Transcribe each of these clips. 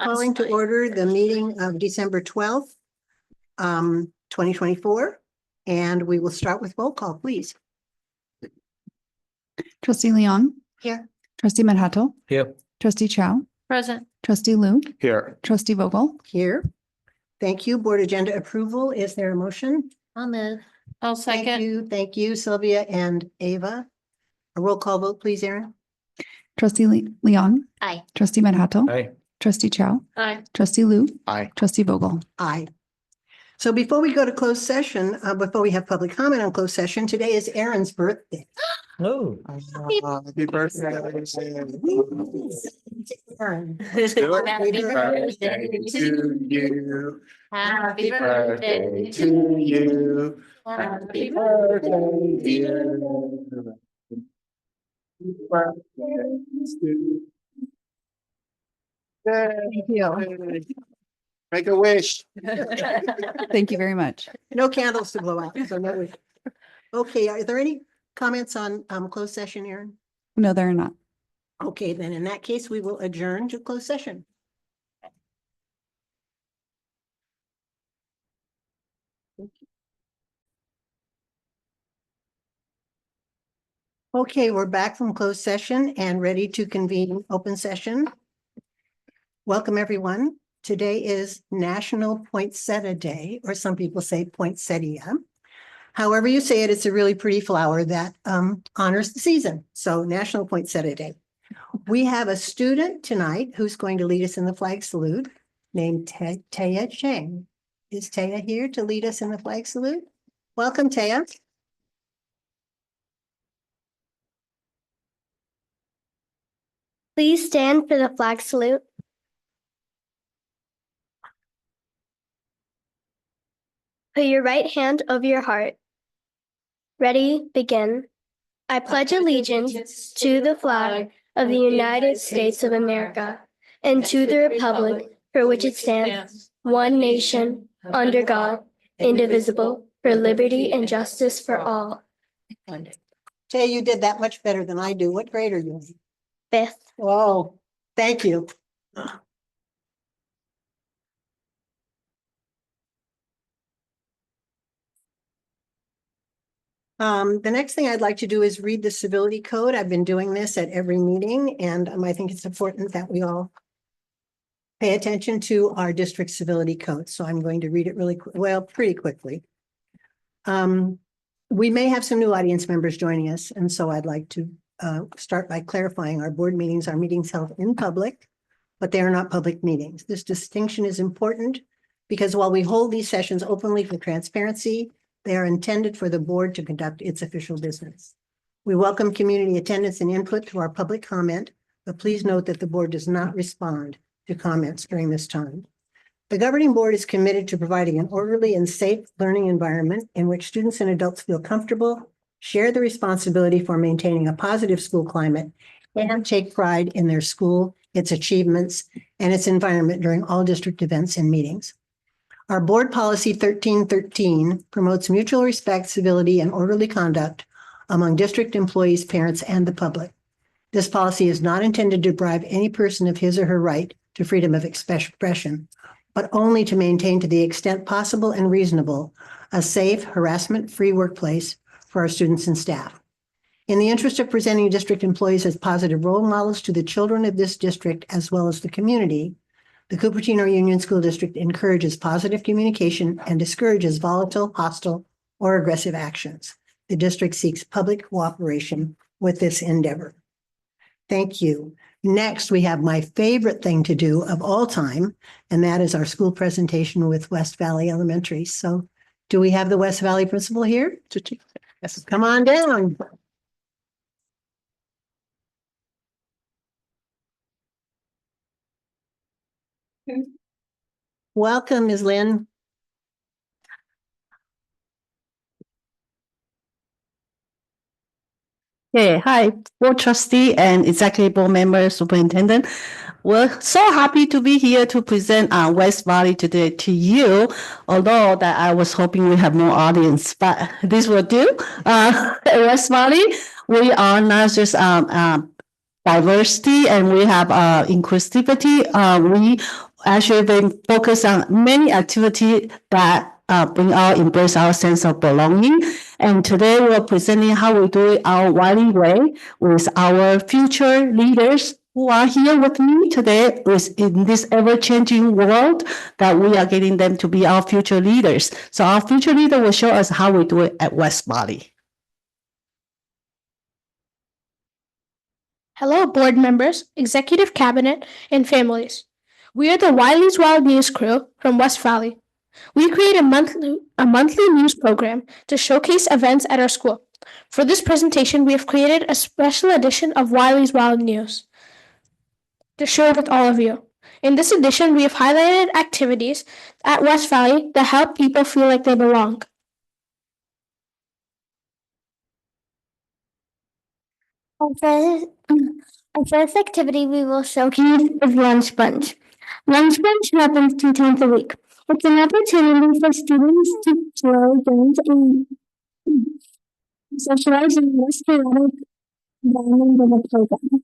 Calling to order the meeting of December 12th, 2024. And we will start with roll call, please. Trustee Leon. Here. Trustee Manhattan. Here. Trustee Chow. Present. Trustee Lu. Here. Trustee Vogel. Here. Thank you. Board agenda approval. Is there a motion? I'll move. I'll Thank second. you. Thank you, Sylvia and Ava. A roll call vote, please, Erin. Trustee Leon. Aye. Trustee Manhattan. Aye. Trustee Chow. Aye. Trustee Lu. Aye. Trustee Vogel. Aye. So before we go to closed session, before we have public comment on closed session, today is Erin's birthday. Oh. Happy birthday. Erin. Happy birthday to you. Happy birthday to you. Happy birthday, dear. Thank you. Make a wish. Thank you very much. No candles to blow out. So no. Okay, are there any comments on closed session, Erin? No, they're not. Okay, then in that case, we will adjourn to closed session. Okay, we're back from closed session and ready to convene open session. Welcome, everyone. Today is National Poinsettia Day, or some people say poinsettia. However you say it, it's a really pretty flower that honors the season. So National Poinsettia Day. We have a student tonight who's going to lead us in the flag salute named Taya Cheng. Is Taya here to lead us in the flag salute? Welcome, Taya. Please stand for the flag salute. Put your right hand over your heart. Ready, begin. I pledge allegiance to the flag of the United States of America and to the republic for which it stands, one nation, under God, indivisible, for liberty and justice for all. Taya, you did that much better than I do. What grade are you in? 5th. Oh, thank you. The next thing I'd like to do is read the civility code. I've been doing this at every meeting, and I think it's important that we all pay attention to our district civility code. So I'm going to read it pretty quickly. We may have some new audience members joining us, and so I'd like to start by clarifying our board meetings are meetings held in public, but they are not public meetings. This distinction is important because while we hold these sessions openly for transparency, they are intended for the board to conduct its official business. We welcome community attendance and input to our public comment, but please note that the board does not respond to comments during this time. The governing board is committed to providing an orderly and safe learning environment in which students and adults feel comfortable, share the responsibility for maintaining a positive school climate, and take pride in their school, its achievements, and its environment during all district events and meetings. Our board policy 1313 promotes mutual respect, civility, and orderly conduct among district employees, parents, and the public. This policy is not intended to deprive any person of his or her right to freedom of expression, but only to maintain to the extent possible and reasonable a safe, harassment-free workplace for our students and staff. In the interest of presenting district employees as positive role models to the children of this district as well as the community, the Cupertino Union School District encourages positive communication and discourages volatile, hostile, or aggressive actions. The district seeks public cooperation with this endeavor. Thank you. Next, we have my favorite thing to do of all time, and that is our school presentation with West Valley Elementary. So do we have the West Valley principal here? Yes. Come on down. Welcome, Ms. Lynn. Okay, hi, board trustee and executive board member, superintendent. We're so happy to be here to present West Valley today to you, although that I was hoping we have more audience, but this will do. At West Valley, we are not just diversity and we have inclusivity. We actually been focused on many activities that bring out, embrace our sense of belonging. And today we're presenting how we do it our Wiley way with our future leaders who are here with me today in this ever-changing world that we are getting them to be our future leaders. So our future leader will show us how we do it at West Valley. Hello, board members, executive cabinet, and families. We are the Wiley's Wild News crew from West Valley. We create a monthly news program to showcase events at our school. For this presentation, we have created a special edition of Wiley's Wild News to share with all of you. In this edition, we have highlighted activities at West Valley that help people feel like they belong. Our first activity we will showcase is Lunch Bunch. Lunch Bunch happens 2 times a week. It's an opportunity for students to play games and socialize in a less chaotic environment of a playground.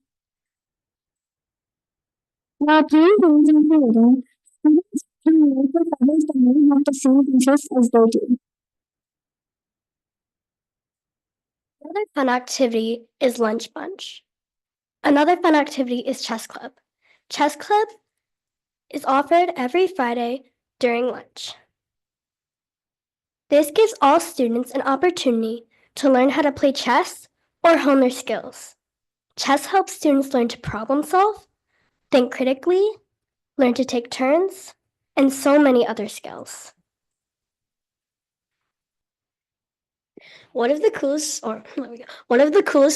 While playing games and creating, students can work with others that may have the same interests as they do. Another fun activity is Lunch Bunch. Another fun activity is Chess Club. Chess Club is offered every Friday during lunch. This gives all students an opportunity to learn how to play chess or hone their skills. Chess helps students learn to problem solve, think critically, learn to take turns, and so many other skills. One of the coolest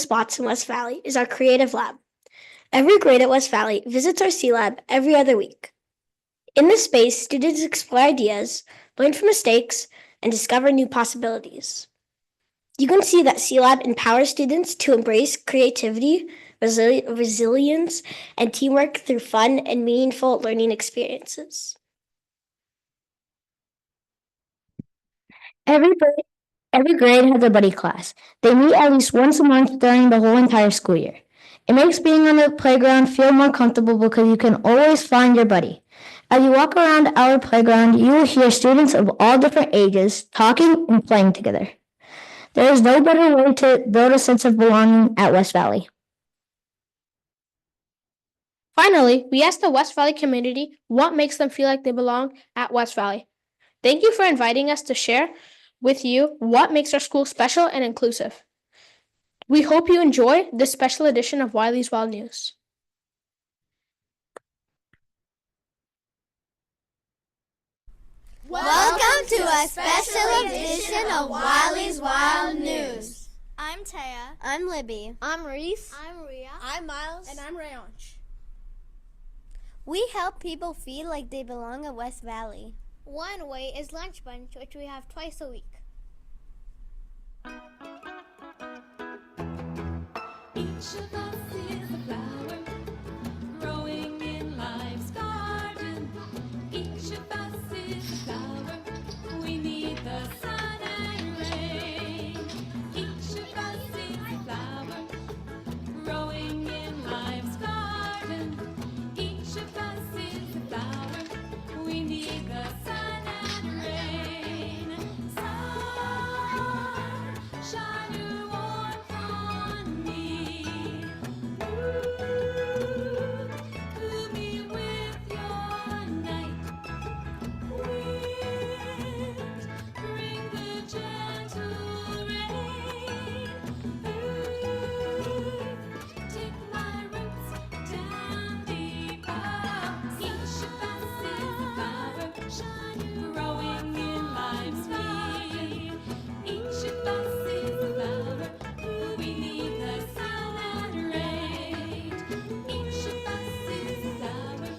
spots in West Valley is our creative lab. Every grade at West Valley visits our C Lab every other week. In this space, students explore ideas, learn from mistakes, and discover new possibilities. You can see that C Lab empowers students to embrace creativity, resilience, and teamwork through fun and meaningful learning experiences. Every grade has a buddy class. They meet at least once a month during the whole entire school year. It makes being on the playground feel more comfortable because you can always find your buddy. As you walk around our playground, you will hear students of all different ages talking and playing together. There is no better way to build a sense of belonging at West Valley. Finally, we asked the West Valley community what makes them feel like they belong at West Valley. Thank you for inviting us to share with you what makes our school special and inclusive. We hope you enjoy this special edition of Wiley's Wild News. Welcome to a special edition of Wiley's Wild News. I'm Taya. I'm Libby. I'm Reese. I'm Ria. I'm Miles. And I'm Rayonch. We help people feel like they belong at West Valley. One way is Lunch Bunch, which we have twice a week. Each of us is a flower growing in life's garden. Each of us is a flower. We need the sun and rain. Each of us is a flower growing in life's garden. Each of us is a flower. We need the sun and rain. Sun, shine your warmth on me. Cool me with your night. Wind, bring the gentle rain. Earth, take my roots down deeper. Each of us is a flower, growing in life's field. Each of us is a flower. We need the sun and rain. Each of us is a flower,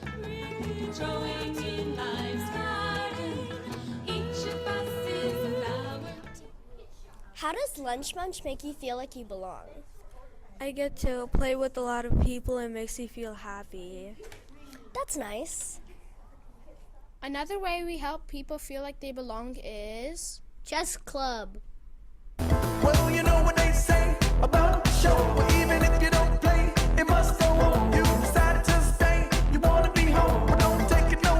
growing in life's garden. Each of us is a flower. How does Lunch Bunch make you feel like you belong? I get to play with a lot of people and it makes me feel happy. That's nice. Another way we help people feel like they belong is Chess Club. Well, you know what they say about the show. Well, even if you don't play, it must go on. You decided to stay, you want to be home, but don't take it no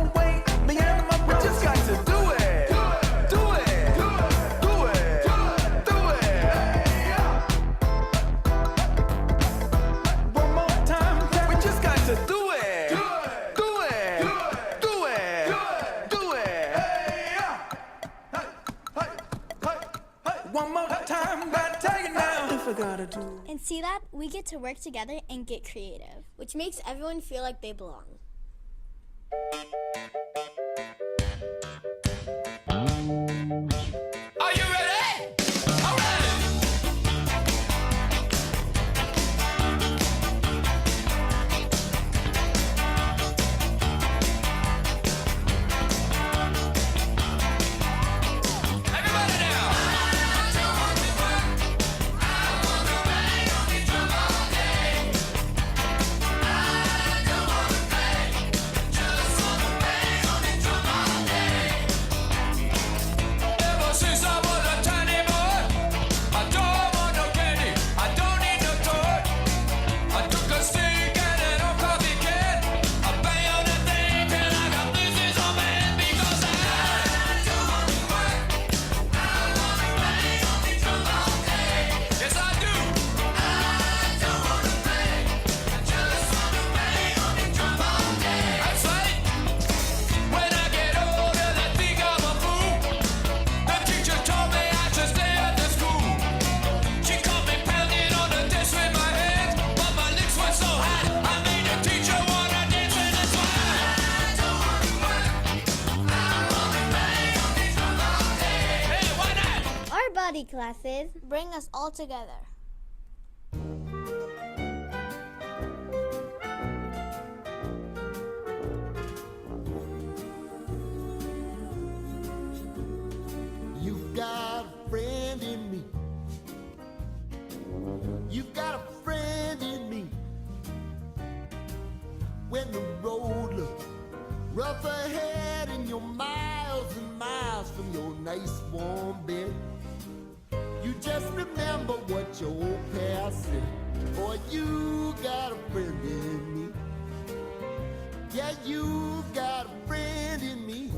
gotta do. And see that? We get to work together and get creative, which makes everyone feel like they belong. Are you ready? All right. Everybody now. I don't want to work. I want to bang on the drum all day. I don't want to play. Just want to bang on the drum all day. Ever since I was a tiny boy, I don't want no candy, I don't need no toy. I took a stick and an old coffee can, I bang on that thing till I got blisters on my hand because I don't want to work. I want to bang on the drum all day. Yes, I do. I don't want to play, I just want to bang on the drum all day. That's right. When I get older, they think I'm a fool. The teacher told me I should stay at the school. She caught me pounding on the desk with my hands, but my lips were so hot, I made the teacher wanna dance, and that's why I don't wanna work. I wanna bang on the drum all day. Hey, why not? Our body classes bring us all together. You've got a friend in me. You've got a friend in me. When the road looks rough ahead and you're miles and miles from your nice warm bed, you just remember what your old past said. Boy, you got a friend in me. Yeah, you got a friend in me.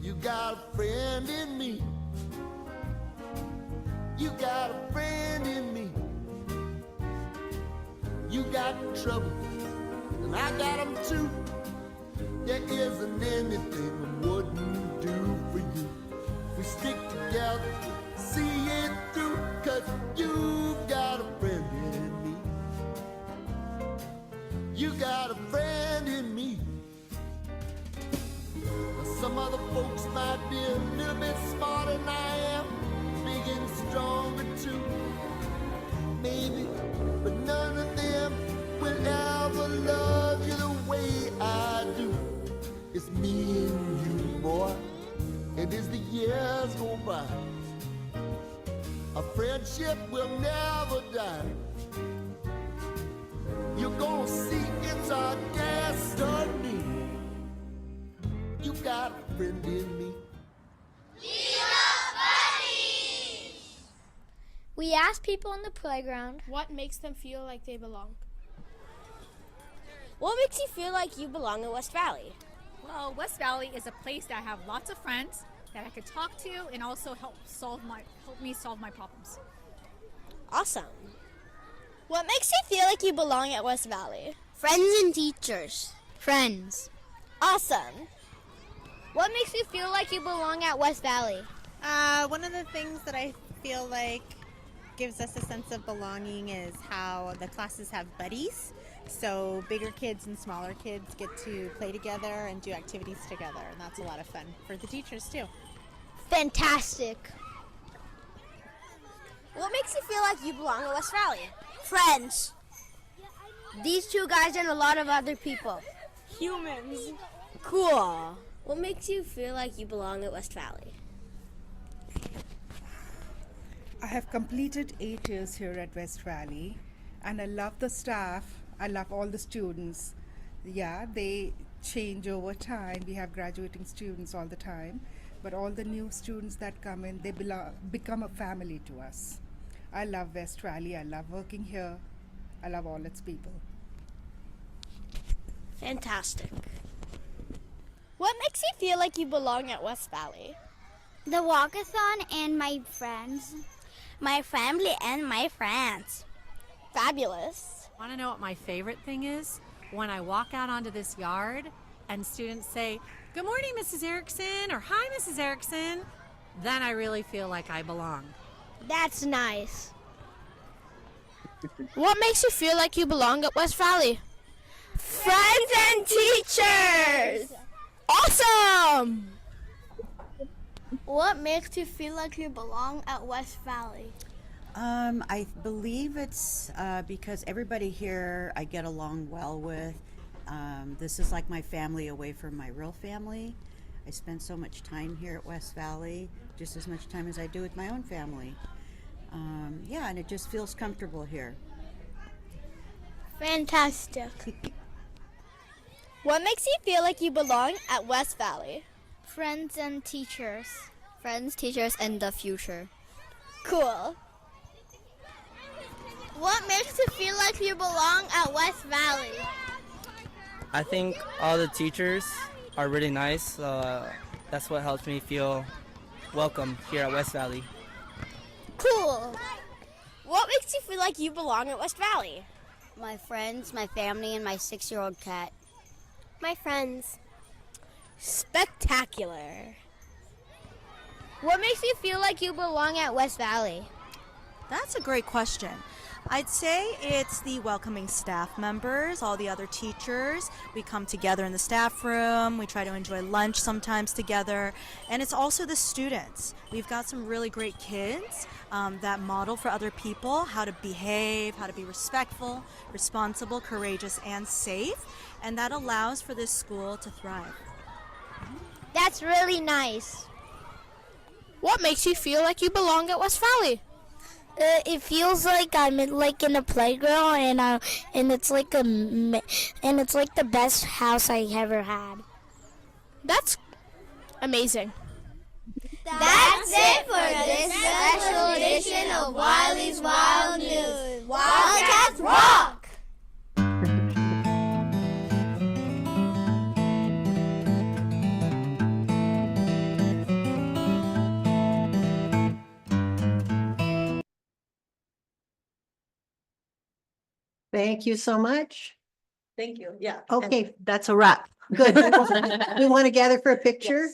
You got a friend in me. You got a friend in me. You got trouble, and I got them too. There isn't anything I wouldn't do for you. We stick together, see it through, 'cause you got a friend in me. You got a friend in me. Some other folks might be a little bit smarter than I am, big and stronger too, maybe, but none of them will ever love you the way I do. It's me and you, boy, and as the years go by, a friendship will never die. You're gonna see it's our destiny. You got a friend in me. We asked people on the playground, What makes them feel like they belong? what makes you feel like you belong in West Valley? Well, West Valley is a place that I have lots of friends that I could talk to and also help me solve my problems. Awesome. What makes you feel like you belong at West Valley? Friends and teachers. Friends. Awesome. What makes you feel like you belong at West Valley? One of the things that I feel like gives us a sense of belonging is how the classes have buddies. So bigger kids and smaller kids get to play together and do activities together, and that's a lot of fun for the teachers too. Fantastic. What makes you feel like you belong in West Valley? Friends. These two guys and a lot of other people. Humans. Cool. What makes you feel like you belong at West Valley? I have completed 8 years here at West Valley, and I love the staff. I love all the students. Yeah, they change over time. We have graduating students all the time, but all the new students that come in, they become a family to us. I love West Valley. I love working here. I love all its people. Fantastic. What makes you feel like you belong at West Valley? The walkathon and my friends. My family and my friends. Fabulous. Want to know what my favorite thing is? When I walk out onto this yard and students say, good morning, Mrs. Erickson, or hi, Mrs. Erickson, then I really feel like I belong. That's nice. What makes you feel like you belong at West Valley? Friends and teachers! Awesome! What makes you feel like you belong at West Valley? I believe it's because everybody here I get along well with. This is like my family away from my real family. I spend so much time here at West Valley, just as much time as I do with my own family. Yeah, and it just feels comfortable here. Fantastic. What makes you feel like you belong at West Valley? Friends and teachers. Friends, teachers, and the future. Cool. What makes you feel like you belong at West Valley? I think all the teachers are really nice. That's what helps me feel welcome here at West Valley. Cool. What makes you feel like you belong at West Valley? My friends, my family, and my 6-year-old cat. My friends. Spectacular. What makes you feel like you belong at West Valley? That's a great question. I'd say it's the welcoming staff members, all the other teachers. We come together in the staff room. We try to enjoy lunch sometimes together. And it's also the students. We've got some really great kids that model for other people how to behave, how to be respectful, responsible, courageous, and safe. And that allows for this school to thrive. That's really nice. What makes you feel like you belong at West Valley? It feels like I'm in a playground, and it's like the best house I ever had. That's amazing. That's it for this special edition of Wiley's Wild News. Wildcats rock! Thank you so much. Thank you. Yeah. Okay, That's a wrap. good. We want to gather for a picture.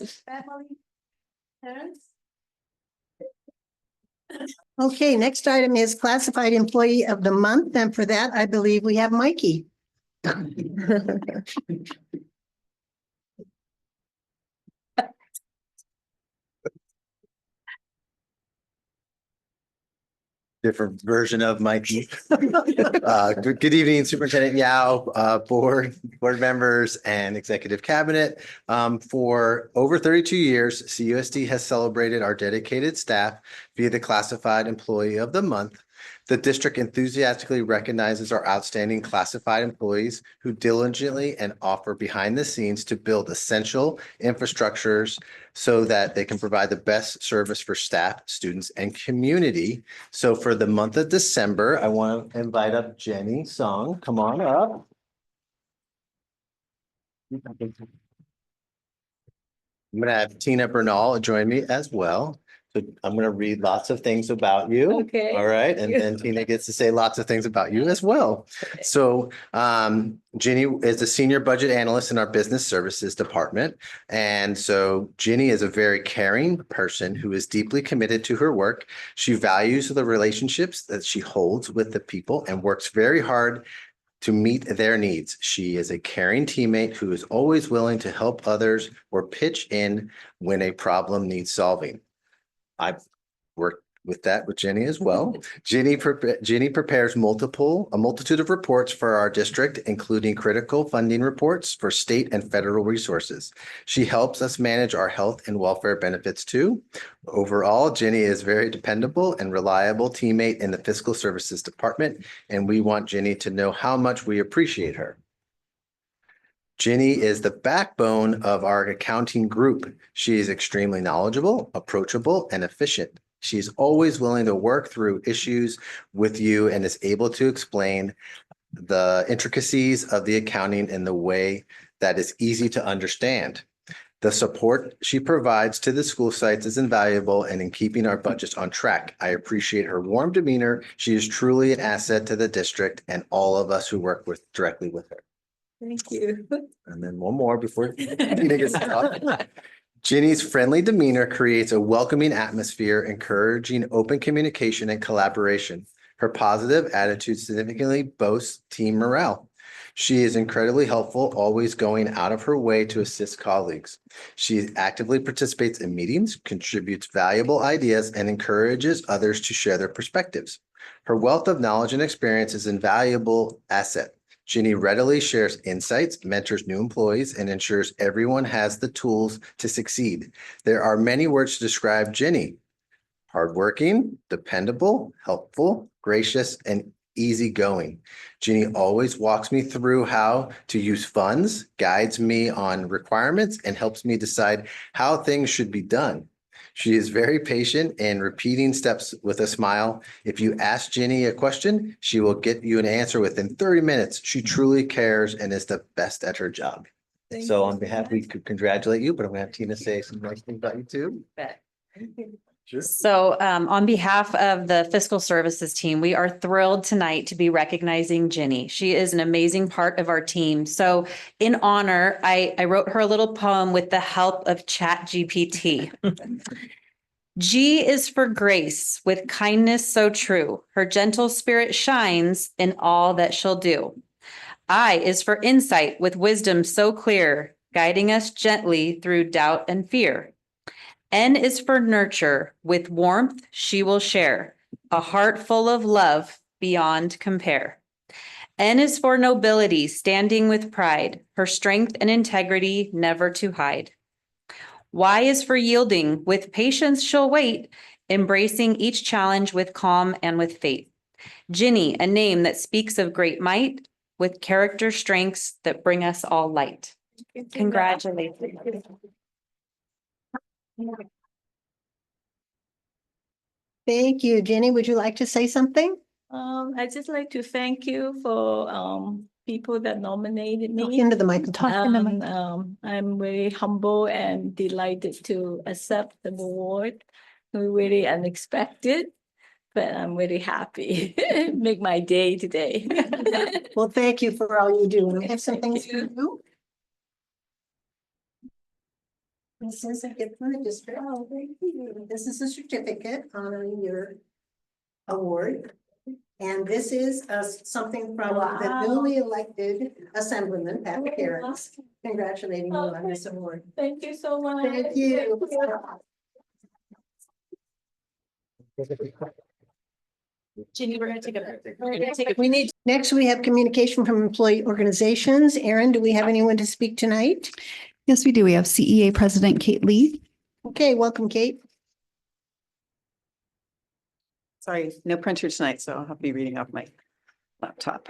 Okay, next item is classified employee of the month, and for that, I believe we have Mikey. Different version of Mikey. Good evening, Superintendent Yao, board members, and executive cabinet. For over 32 years, CUSD has celebrated our dedicated staff via the Classified Employee of the Month. The district enthusiastically recognizes our outstanding classified employees who diligently and offer behind the scenes to build essential infrastructures so that they can provide the best service for staff, students, and community. So for the month of December, I want to invite up Jenny Song. Come on up. I'm going to have Tina Bernal join me as well. So I'm going to read lots of things about you. Okay. All right. And then Tina gets to say lots of things about you as well. So Ginny is a senior budget analyst in our business services department. And so Ginny is a very caring person who is deeply committed to her work. She values the relationships that she holds with the people and works very hard to meet their needs. She is a caring teammate who is always willing to help others or pitch in when a problem needs solving. I've worked with that with Jenny as well. Jenny prepares a multitude of reports for our district, including critical funding reports for state and federal resources. She helps us manage our health and welfare benefits too. Overall, Jenny is very dependable and reliable teammate in the fiscal services department, and we want Jenny to know how much we appreciate her. Ginny is the backbone of our accounting group. She is extremely knowledgeable, approachable, and efficient. She's always willing to work through issues with you and is able to explain the intricacies of the accounting in the way that is easy to understand. The support she provides to the school sites is invaluable and in keeping our budgets on track. I appreciate her warm demeanor. She is truly an asset to the district and all of us who work directly with her. Thank you. And then one more before Tina gets to talk. Ginny's friendly demeanor creates a welcoming atmosphere, encouraging open communication and collaboration. Her positive attitude significantly boosts team morale. She is incredibly helpful, always going out of her way to assist colleagues. She actively participates in meetings, contributes valuable ideas, and encourages others to share their perspectives. Her wealth of knowledge and experience is an invaluable asset. Ginny readily shares insights, mentors new employees, and ensures everyone has the tools to succeed. There are many words to describe Ginny: hardworking, dependable, helpful, gracious, and easygoing. Ginny always walks me through how to use funds, guides me on requirements, and helps me decide how things should be done. She is very patient and repeating steps with a smile. If you ask Ginny a question, she will get you an answer within 30 minutes. She truly cares and is the best at her job. So on behalf, we could congratulate you, but I'm gonna have Tina say some nice things about you too. Sure. So on behalf of the fiscal services team, we are thrilled tonight to be recognizing Ginny. She is an amazing part of our team. So in honor, I wrote her a little poem with the help of ChatGPT. G is for grace, with kindness so true. Her gentle spirit shines in all that she'll do. I is for insight, with wisdom so clear, guiding us gently through doubt and fear. N is for nurture, with warmth she will share, a heart full of love beyond compare. N is for nobility, standing with pride, her strength and integrity never to hide. Y is for yielding, with patience she'll wait, embracing each challenge with calm and with faith. Ginny, a name that speaks of great might, with character strengths that bring us all light. Congratulations. Thank you. Jenny, would you like to say something? I'd just like to thank you for people that nominated me. Talk into the microphone. I'm very humble and delighted to accept the award. Really unexpected, but I'm really happy. Make my day today. Well, thank you for all you do. And I have some things for you. This is a gift from the district. Oh, thank you. This is a certificate honoring your award. And this is something from the newly elected Assemblyman, Pat Harris, congratulating you on this award. Thank you so much. Thank you. Ginny, we're gonna take a Next, we have communication from employee organizations. Erin, do we have anyone to speak tonight? Yes, we do. We have CEA President Kate Lee. Okay, welcome, Kate. Sorry, no printer tonight, so I'll have to be reading off my laptop.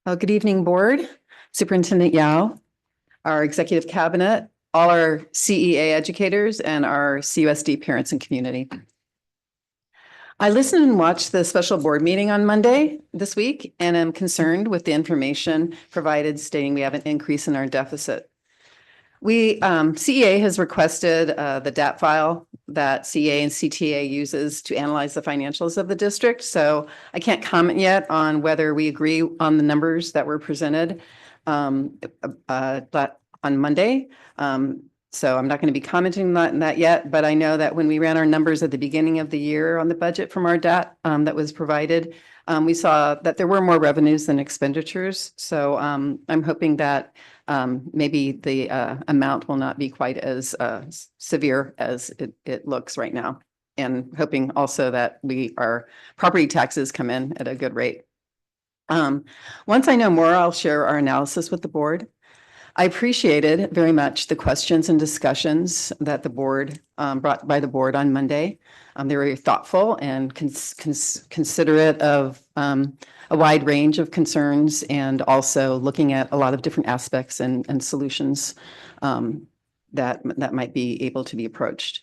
Well, good evening, Board, Superintendent Yao, our Executive Cabinet, all our CEA educators, and our CUSD parents and community. I listened and watched the special board meeting on Monday this week, and am concerned with the information provided stating we have an increase in our deficit. CEA has requested the DAT file that CEA and CTA uses to analyze the financials of the district. So I can't comment yet on whether we agree on the numbers that were presented on Monday. So I'm not going to be commenting on that yet, but I know that when we ran our numbers at the beginning of the year on the budget from our DAT that was provided, we saw that there were more revenues than expenditures. So I'm hoping that maybe the amount will not be quite as severe as it looks right now. And hoping also that our property taxes come in at a good rate. Once I know more, I'll share our analysis with the board. I appreciated very much the questions and discussions that the board brought by the board on Monday. They were very thoughtful and considerate of a wide range of concerns, and also looking at a lot of different aspects and solutions that might be able to be approached.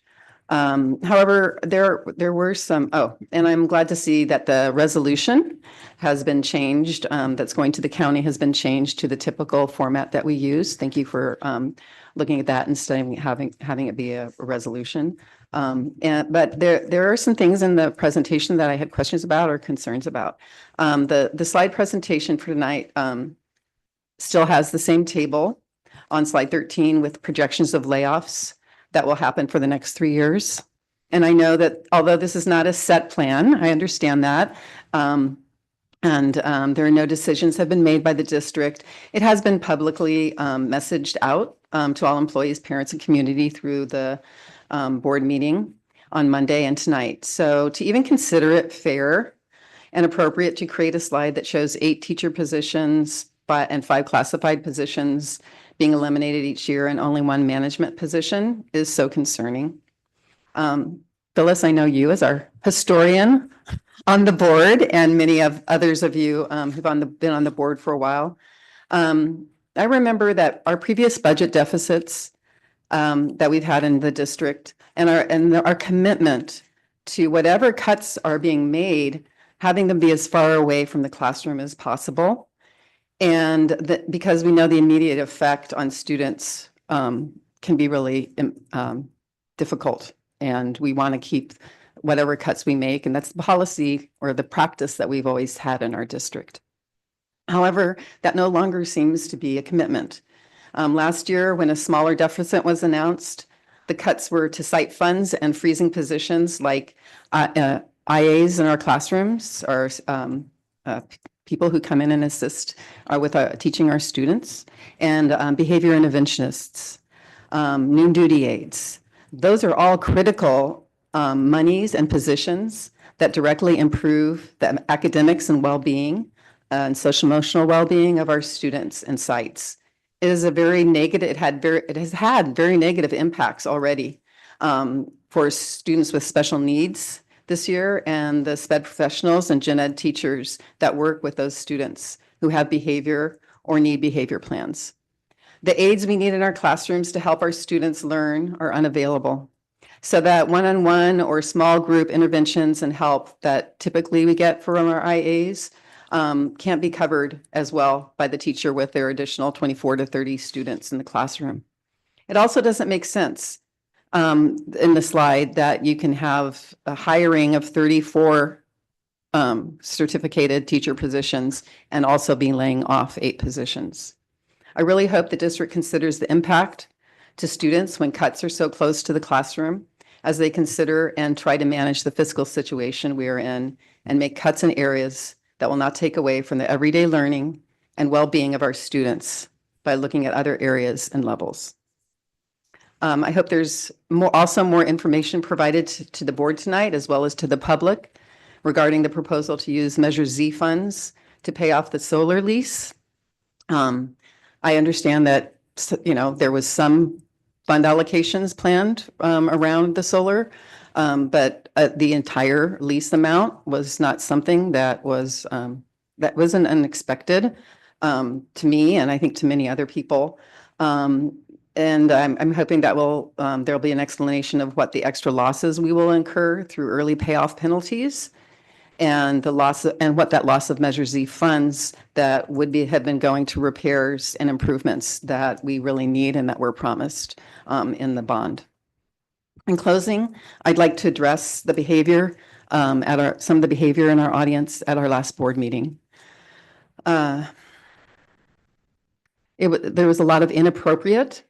However, there were some, and I'm glad to see that the resolution has been changed, that's going to the county has been changed to the typical format that we use. Thank you for looking at that instead of having it be a resolution. But there are some things in the presentation that I had questions about or concerns about. The slide presentation for tonight still has the same table on slide 13 with projections of layoffs that will happen for the next 3 years. And I know that although this is not a set plan, I understand that. There are no decisions have been made by the district. It has been publicly messaged out to all employees, parents, and community through the board meeting on Monday and tonight. So to even consider it fair and appropriate to create a slide that shows 8 teacher positions and 5 classified positions being eliminated each year and only 1 management position is so concerning. Phyllis, I know you as our historian on the board and many of others of you who've been on the board for a while. I remember that our previous budget deficits that we've had in the district and our commitment to whatever cuts are being made, having them be as far away from the classroom as possible. And that because we know the immediate effect on students can be really difficult. And we want to keep whatever cuts we make. And that's the policy or the practice that we've always had in our district. However, that no longer seems to be a commitment. Last year, when a smaller deficit was announced, the cuts were to site funds and freezing positions like IAs in our classrooms or people who come in and assist with teaching our students, and behavior interventionists, noon duty aides. Those are all critical monies and positions that directly improve the academics and well-being and social emotional well-being of our students and sites. It is a very negative, it has had very negative impacts already for students with special needs this year and the SPED professionals and gen ed teachers that work with those students who have behavior or need behavior plans. The aides we need in our classrooms to help our students learn are unavailable. So that one-on-one or small group interventions and help that typically we get from our IAs can't be covered as well by the teacher with their additional 24 to 30 students in the classroom. It also doesn't make sense in the slide that you can have a hiring of 34 certificated teacher positions and also be laying off 8 positions. I really hope the district considers the impact to students when cuts are so close to the classroom as they consider and try to manage the fiscal situation we are in and make cuts in areas that will not take away from the everyday learning and well-being of our students by looking at other areas and levels. I hope there's also more information provided to the board tonight as well as to the public regarding the proposal to use Measure Z funds to pay off the solar lease. I understand that, there was some fund allocations planned around the solar, but the entire lease amount was not something that wasn't unexpected to me, and I think to many other people. And I'm hoping that there'll be an explanation of what the extra losses we will incur through early payoff penalties and what that loss of Measure Z funds that have been going to repairs and improvements that we really need and that were promised in the bond. In closing, I'd like to address the behavior some of the behavior in our audience at our last board meeting. There was a lot of inappropriate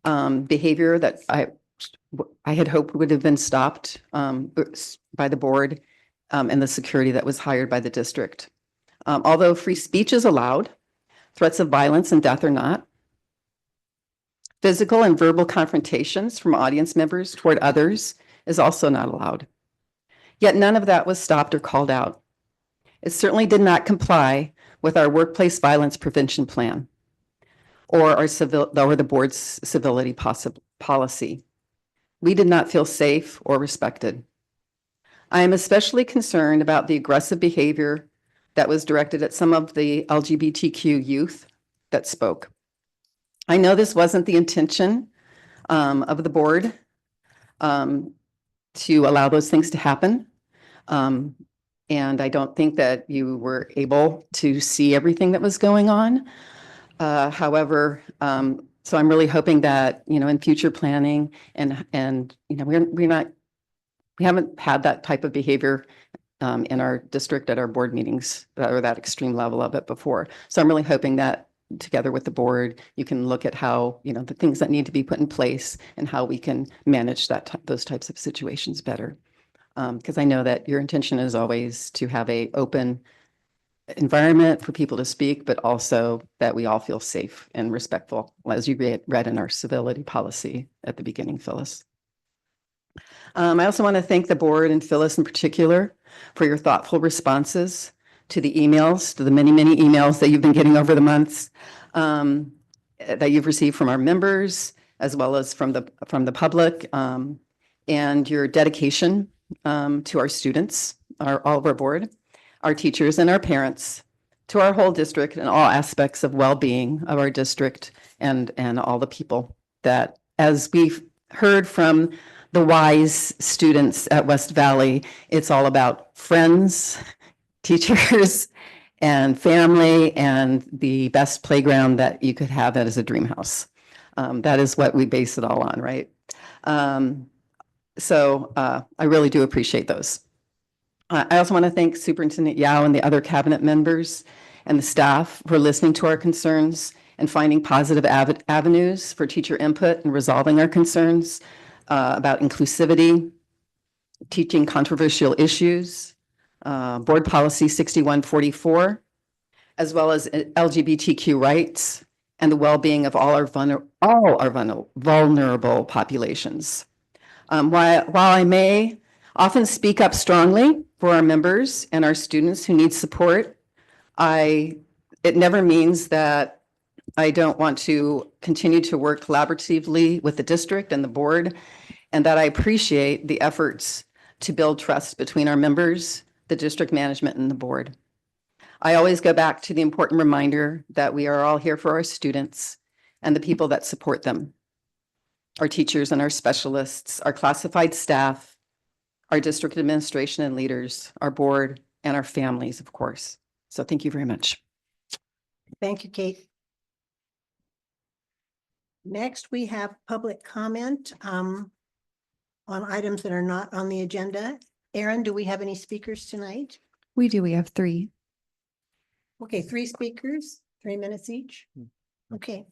behavior that I had hoped would have been stopped by the board and the security that was hired by the district. Although free speech is allowed, threats of violence and death are not. Physical and verbal confrontations from audience members toward others is also not allowed. Yet none of that was stopped or called out. It certainly did not comply with our workplace violence prevention plan or the board's civility policy. We did not feel safe or respected. I am especially concerned about the aggressive behavior that was directed at some of the LGBTQ youth that spoke. I know this wasn't the intention of the board, to allow those things to happen. And I don't think that you were able to see everything that was going on. However, so I'm really hoping that, in future planning and, we haven't had that type of behavior in our district at our board meetings or that extreme level of it before. So I'm really hoping that together with the board, you can look at how, the things that need to be put in place and how we can manage those types of situations better. Because I know that your intention is always to have a open environment for people to speak, but also that we all feel safe and respectful, as you read in our civility policy at the beginning, Phyllis. I also want to thank the board and Phyllis in particular for your thoughtful responses to the emails, to the many, many emails that you've been getting over the months that you've received from our members, as well as from the public, and your dedication to our students, all of our board, our teachers, and our parents, to our whole district and all aspects of well-being of our district and all the people that, as we've heard from the wise students at West Valley, it's all about friends, teachers, and family, and the best playground that you could have that is a dream house. That is what we base it all on, right? So I really do appreciate those. I also want to thank Superintendent Yao and the other cabinet members and the staff for listening to our concerns and finding positive avenues for teacher input and resolving our concerns about inclusivity, teaching controversial issues, Board Policy 6144, as well as LGBTQ rights and the well-being of all our vulnerable populations. While I may often speak up strongly for our members and our students who need support, it never means that I don't want to continue to work collaboratively with the district and the board, and that I appreciate the efforts to build trust between our members, the district management, and the board. I always go back to the important reminder that we are all here for our students and the people that support them, our teachers and our specialists, our classified staff, our district administration and leaders, our board, and our families, of course. So thank you very much. Thank you, Kate. Next, we have public comment on items that are not on the agenda. Erin, do we have any speakers tonight? We do. We have 3. Okay, 3 speakers, 3 minutes each. Okay.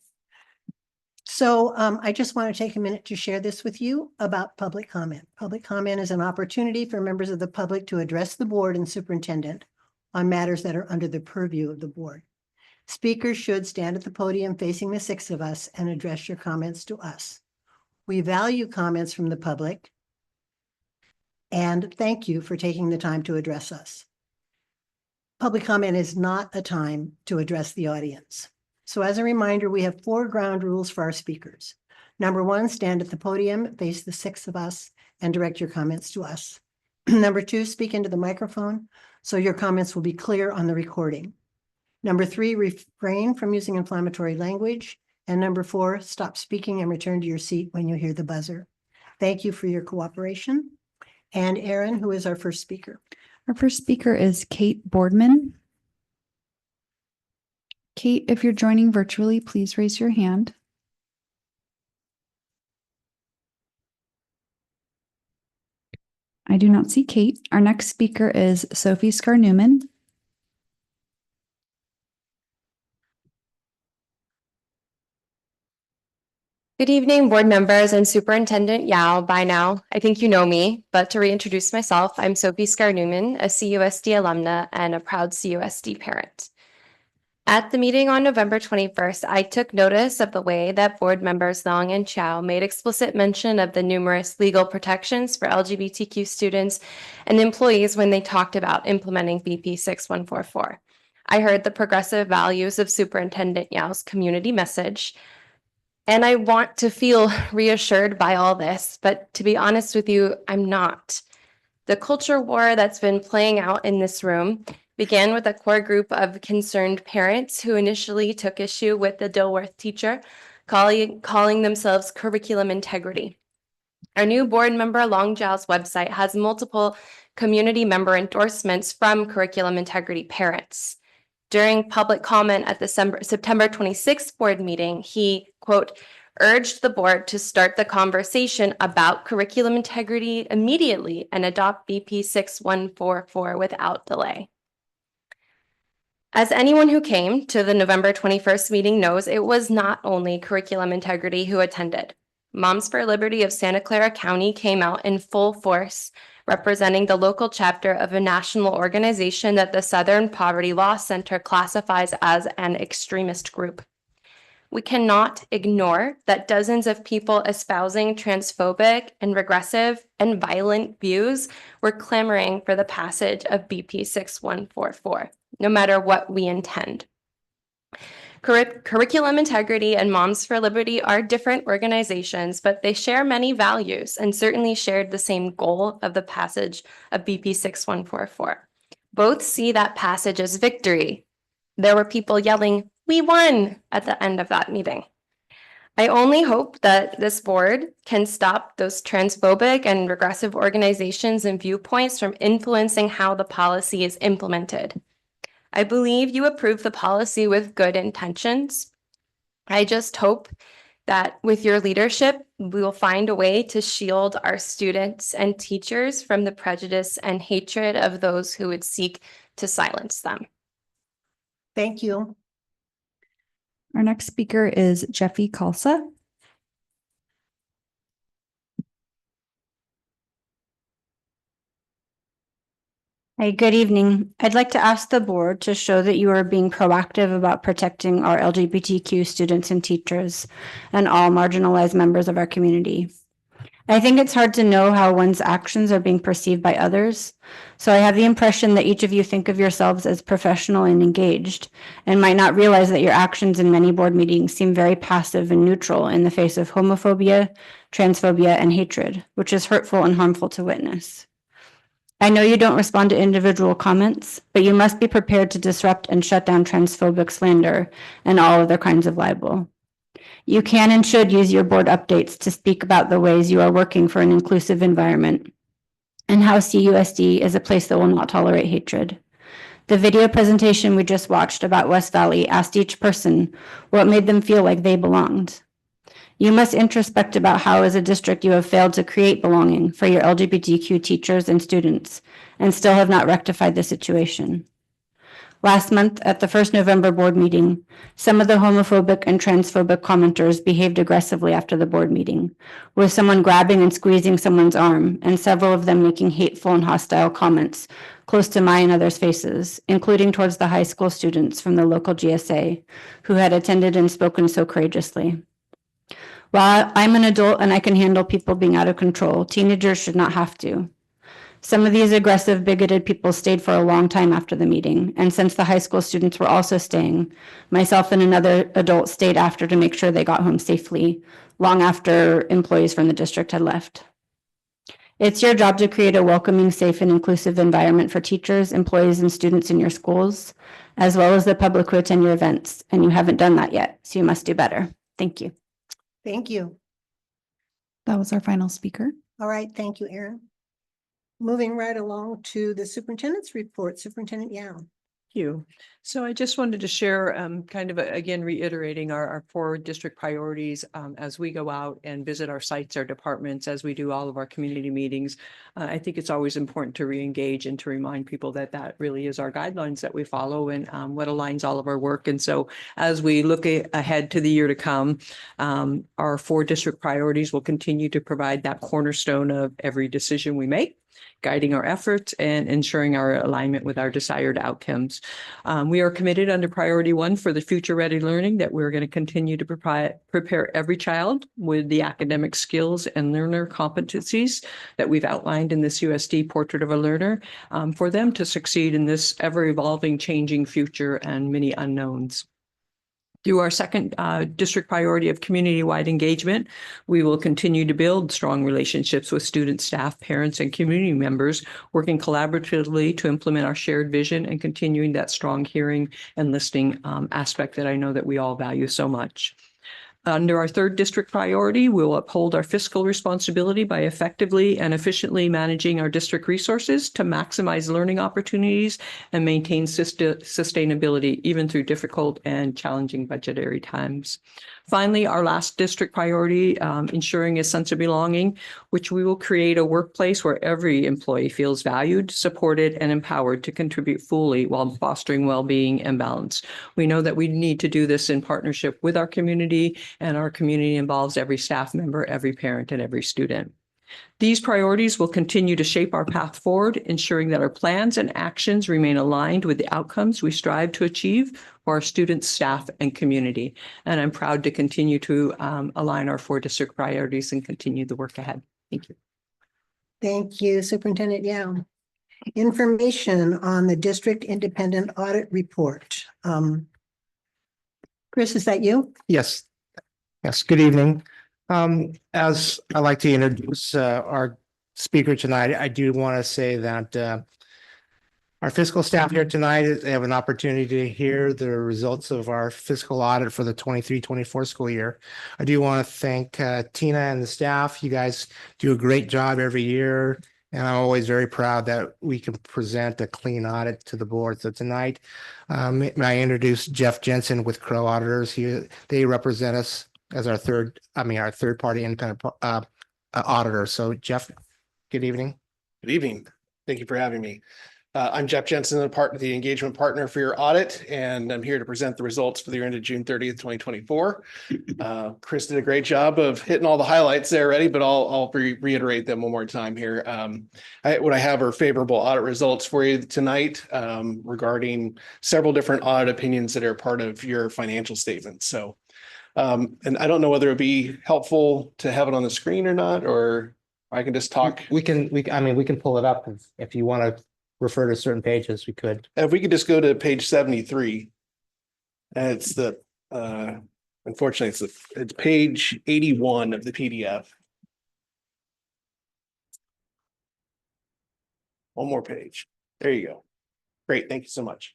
So I just want to take a minute to share this with you about public comment. Public comment is an opportunity for members of the public to address the board and superintendent on matters that are under the purview of the board. Speakers should stand at the podium facing the 6 of us and address your comments to us. We value comments from the public and thank you for taking the time to address us. Public comment is not a time to address the audience. So as a reminder, we have 4 ground rules for our speakers. Number 1, stand at the podium, face the 6 of us, and direct your comments to us. Number 2, speak into the microphone so your comments will be clear on the recording. Number 3, refrain from using inflammatory language. And number 4, stop speaking and return to your seat when you hear the buzzer. Thank you for your cooperation. And Erin, who is our first speaker? Our first speaker is Kate Boardman. Kate, if you're joining virtually, please raise your hand. I do not see Kate. Our next speaker is Sophie Scar-Newman. Good evening, board members and Superintendent Yao. By now, I think you know me, but to reintroduce myself, I'm Sophie Scar-Newman, a CUSD alumna and a proud CUSD parent. At the meeting on November 21st, I took notice of the way that board members Long and Chow made explicit mention of the numerous legal protections for LGBTQ students and employees when they talked about implementing BP 6144. I heard the progressive values of Superintendent Yao's community message, and I want to feel reassured by all this, but to be honest with you, I'm not. The culture war that's been playing out in this room began with a core group of concerned parents who initially took issue with the Dilworth teacher calling themselves curriculum integrity. Our new board member Long Jal's website has multiple community member endorsements from curriculum integrity parents. During public comment at the September 26th board meeting, he, quote, urged the board to start the conversation about curriculum integrity immediately and adopt BP 6144 without delay. As anyone who came to the November 21st meeting knows, it was not only curriculum integrity who attended. Moms for Liberty of Santa Clara County came out in full force, representing the local chapter of a national organization that the Southern Poverty Law Center classifies as an extremist group. We cannot ignore that dozens of people espousing transphobic and regressive and violent views were clamoring for the passage of BP 6144, no matter what we intend. Curriculum Integrity and Moms for Liberty are different organizations, but they share many values and certainly shared the same goal of the passage of BP 6144. Both see that passage as victory. There were people yelling, "We won!" at the end of that meeting. I only hope that this board can stop those transphobic and regressive organizations and viewpoints from influencing how the policy is implemented. I believe you approve the policy with good intentions. I just hope that with your leadership, we will find a way to shield our students and teachers from the prejudice and hatred of those who would seek to silence them. Thank you. Our next speaker is Jeffy Kalsa. Hey, good evening. I'd like to ask the board to show that you are being proactive about protecting our LGBTQ students and teachers and all marginalized members of our community. I think it's hard to know how one's actions are being perceived by others, so I have the impression that each of you think of yourselves as professional and engaged and might not realize that your actions in many board meetings seem very passive and neutral in the face of homophobia, transphobia, and hatred, which is hurtful and harmful to witness. I know you don't respond to individual comments, but you must be prepared to disrupt and shut down transphobic slander and all other kinds of libel. You can and should use your board updates to speak about the ways you are working for an inclusive environment and how CUSD is a place that will not tolerate hatred. The video presentation we just watched about West Valley asked each person what made them feel like they belonged. You must introspect about how as a district you have failed to create belonging for your LGBTQ teachers and students and still have not rectified the situation. Last month at the first November board meeting, some of the homophobic and transphobic commenters behaved aggressively after the board meeting, with someone grabbing and squeezing someone's arm and several of them making hateful and hostile comments close to my and others' faces, including towards the high school students from the local GSA who had attended and spoken so courageously. While I'm an adult and I can handle people being out of control, teenagers should not have to. Some of these aggressive, bigoted people stayed for a long time after the meeting, and since the high school students were also staying, myself and another adult stayed after to make sure they got home safely, long after employees from the district had left. It's your job to create a welcoming, safe, and inclusive environment for teachers, employees, and students in your schools, as well as the public who attend your events, and you haven't done that yet, so you must do better. Thank you. Thank you. That was our final speaker. All right, thank you, Erin. Moving right along to the superintendent's report, Superintendent Yao. You. So I just wanted to share, kind of again, reiterating our 4 district priorities as we go out and visit our sites, our departments, as we do all of our community meetings. I think it's always important to re-engage and to remind people that that really is our guidelines that we follow and what aligns all of our work. And so as we look ahead to the year to come, our 4 district priorities will continue to provide that cornerstone of every decision we make, guiding our efforts and ensuring our alignment with our desired outcomes. We are committed under priority 1 for the future ready learning that we're going to continue to prepare every child with the academic skills and learner competencies that we've outlined in this USD portrait of a learner for them to succeed in this ever evolving, changing future and many unknowns. Through our second district priority of community-wide engagement, we will continue to build strong relationships with students, staff, parents, and community members, working collaboratively to implement our shared vision and continuing that strong hearing and listening aspect that I know that we all value so much. Under our third district priority, we'll uphold our fiscal responsibility by effectively and efficiently managing our district resources to maximize learning opportunities and maintain sustainability even through difficult and challenging budgetary times. Finally, our last district priority, ensuring a sense of belonging, which we will create a workplace where every employee feels valued, supported, and empowered to contribute fully while fostering well-being and balance. We know that we need to do this in partnership with our community, and our community involves every staff member, every parent, and every student. These priorities will continue to shape our path forward, ensuring that our plans and actions remain aligned with the outcomes we strive to achieve for our students, staff, and community. And I'm proud to continue to align our 4 district priorities and continue the work ahead. Thank you. Thank you, Superintendent Yao. Information on the district independent audit report. Chris, is that you? Yes. Yes, good evening. As I like to introduce our speaker tonight, I do want to say that our fiscal staff here tonight have an opportunity to hear the results of our fiscal audit for the 23-24 school year. I do want to thank Tina and the staff. You guys do a great job every year, and I'm always very proud that we can present a clean audit to the board. So tonight, may I introduce Jeff Jensen with Crow Auditors. They represent us as our third party independent auditor. So Jeff, good evening. Good evening. Thank you for having me. I'm Jeff Jensen, the engagement partner for your audit, and I'm here to present the results for the year ended June 30th, 2024. Chris did a great job of hitting all the highlights there already, but I'll reiterate them one more time here. What I have are favorable audit results for you tonight regarding several different audit opinions that are part of your financial statements. So, and I don't know whether it'd be helpful to have it on the screen or not, or I can just talk. We can pull it up if you want to refer to certain pages, we could. If we could just go to page 73. And it's the unfortunately it's page 81 of the PDF. One more page. There you go. Great, thank you so much.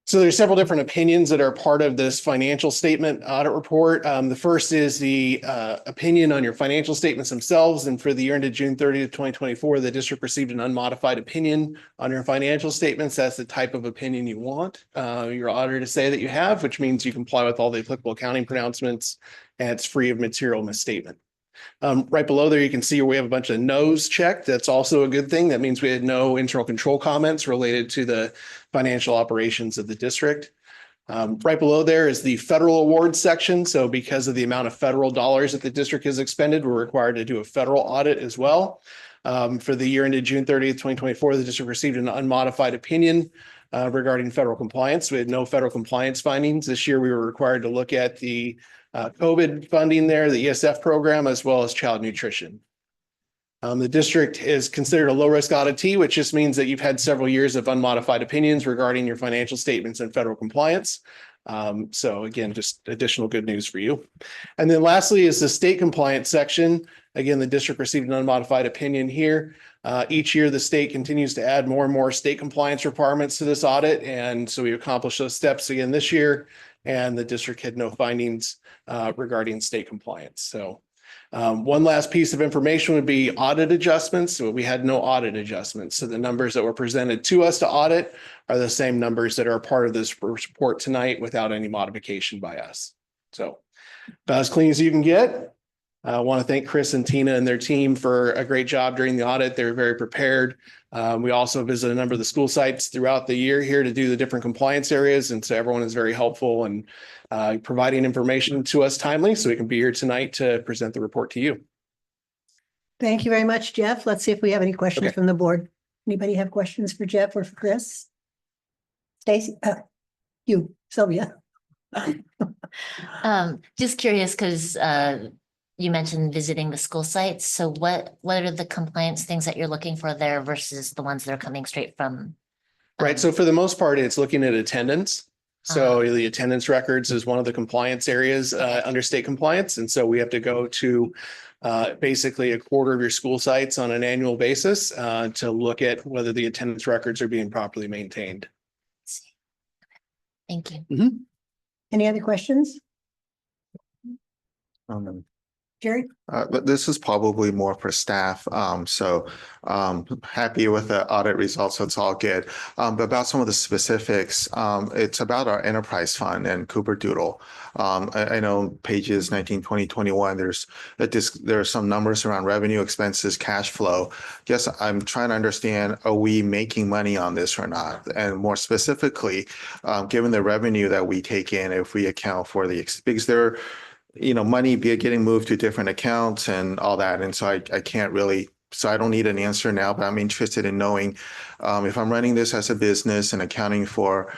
So there's several different opinions that are part of this financial statement audit report. The first is the opinion on your financial statements themselves. And for the year ended June 30th, 2024, the district received an unmodified opinion on your financial statements. That's the type of opinion you want your auditor to say that you have, which means you comply with all the applicable accounting pronouncements and it's free of material misstatement. Right below there, you can see we have a bunch of no's checked. That's also a good thing. That means we had no internal control comments related to the financial operations of the district. Right below there is the federal awards section. So because of the amount of federal dollars that the district has expended, we're required to do a federal audit as well. For the year ended June 30th, 2024, the district received an unmodified opinion regarding federal compliance. We had no federal compliance findings. This year, we were required to look at the COVID funding there, the ESF program, as well as child nutrition. The district is considered a low-risk auditee, which just means that you've had several years of unmodified opinions regarding your financial statements and federal compliance. So again, just additional good news for you. And then lastly is the state compliance section. Again, the district received an unmodified opinion here. Each year, the state continues to add more and more state compliance requirements to this audit. And so we accomplished those steps again this year, and the district had no findings regarding state compliance. So one last piece of information would be audit adjustments. So we had no audit adjustments. So the numbers that were presented to us to audit are the same numbers that are part of this report tonight without any modification by us. So about as clean as you can get. I want to thank Chris and Tina and their team for a great job during the audit. They were very prepared. We also visit a number of the school sites throughout the year here to do the different compliance areas. And so everyone is very helpful and providing information to us timely so we can be here tonight to present the report to you. Thank you very much, Jeff. Let's see if we have any questions from the board. Anybody have questions for Jeff or for Chris? Stacy, Sylvia. Just curious because you mentioned visiting the school sites. So what are the compliance things that you're looking for there versus the ones that are coming straight from? Right. So for the most part, it's looking at attendance. So the attendance records is one of the compliance areas under state compliance. And so we have to go to basically a quarter of your school sites on an annual basis to look at whether the attendance records are being properly maintained. Thank you. Mm-hmm. Any other questions? Jerry? But this is probably more for staff. Happy with the audit results. So it's all good. But about some of the specifics, it's about our enterprise fund and Cooper Doodle. I know pages 19, 20, 21, there are some numbers around revenue, expenses, cash flow. Guess I'm trying to understand, are we making money on this or not? And more specifically, given the revenue that we take in, if we account for because there money getting moved to different accounts and all that. And so I can't really, so I don't need an answer now, but I'm interested in knowing if I'm running this as a business and accounting for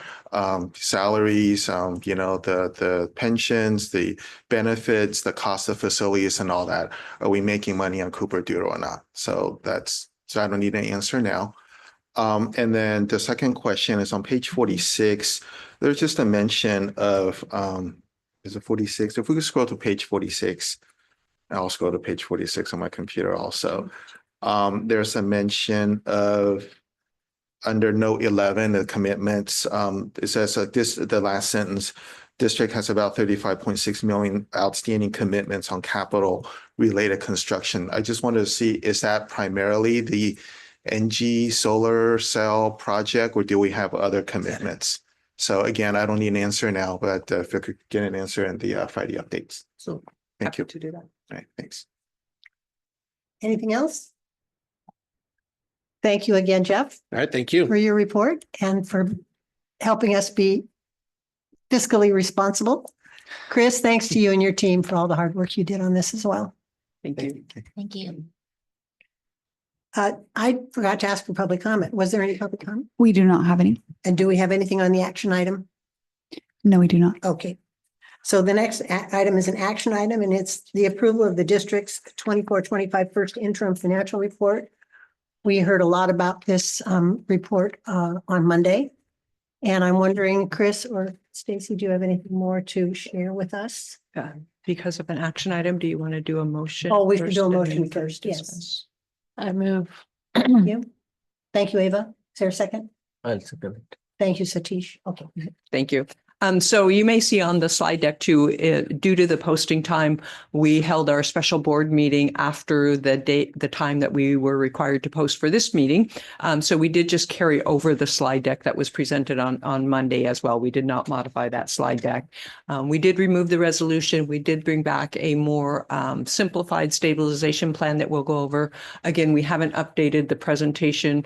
salaries, the pensions, the benefits, the cost of facilities and all that, are we making money on Cooper Doodle or not? So I don't need an answer now. And then the second question is on page 46. There's just a mention of, is it 46? If we could scroll to page 46, I'll scroll to page 46 on my computer also. There's a mention of under note 11, the commitments. It says the last sentence, district has about 35.6 million outstanding commitments on capital related construction. I just wanted to see, is that primarily the NG solar cell project, or do we have other commitments? So again, I don't need an answer now, but if I could get an answer in the Friday updates. So thank you. To do that. All right, thanks. Anything else? Thank you again, Jeff, All right, thank you. for your report and for helping us be fiscally responsible. Chris, thanks to you and your team for all the hard work you did on this as well. Thank you. Thank you. I forgot to ask for public comment. Was there any public comment? We do not have any. And do we have anything on the action item? No, we do not. Okay. So the next item is an action item, and it's the approval of the district's 24-25 first interim financial report. We heard a lot about this report on Monday. And I'm wondering, Chris or Stacy, do you have anything more to share with us? Because of an action item, do you want to do a motion? Oh, we should do a first and then motion we can first, yes. discuss? I move. Thank you. Thank you, Ava. Is there a second? I'll second it. Thank you, Satish. Okay. Thank you. So you may see on the slide deck too, due to the posting time, we held our special board meeting after the time that we were required to post for this meeting. So we did just carry over the slide deck that was presented on Monday as well. We did not modify that slide deck. We did remove the resolution. We did bring back a more simplified stabilization plan that we'll go over. Again, we haven't updated the presentation.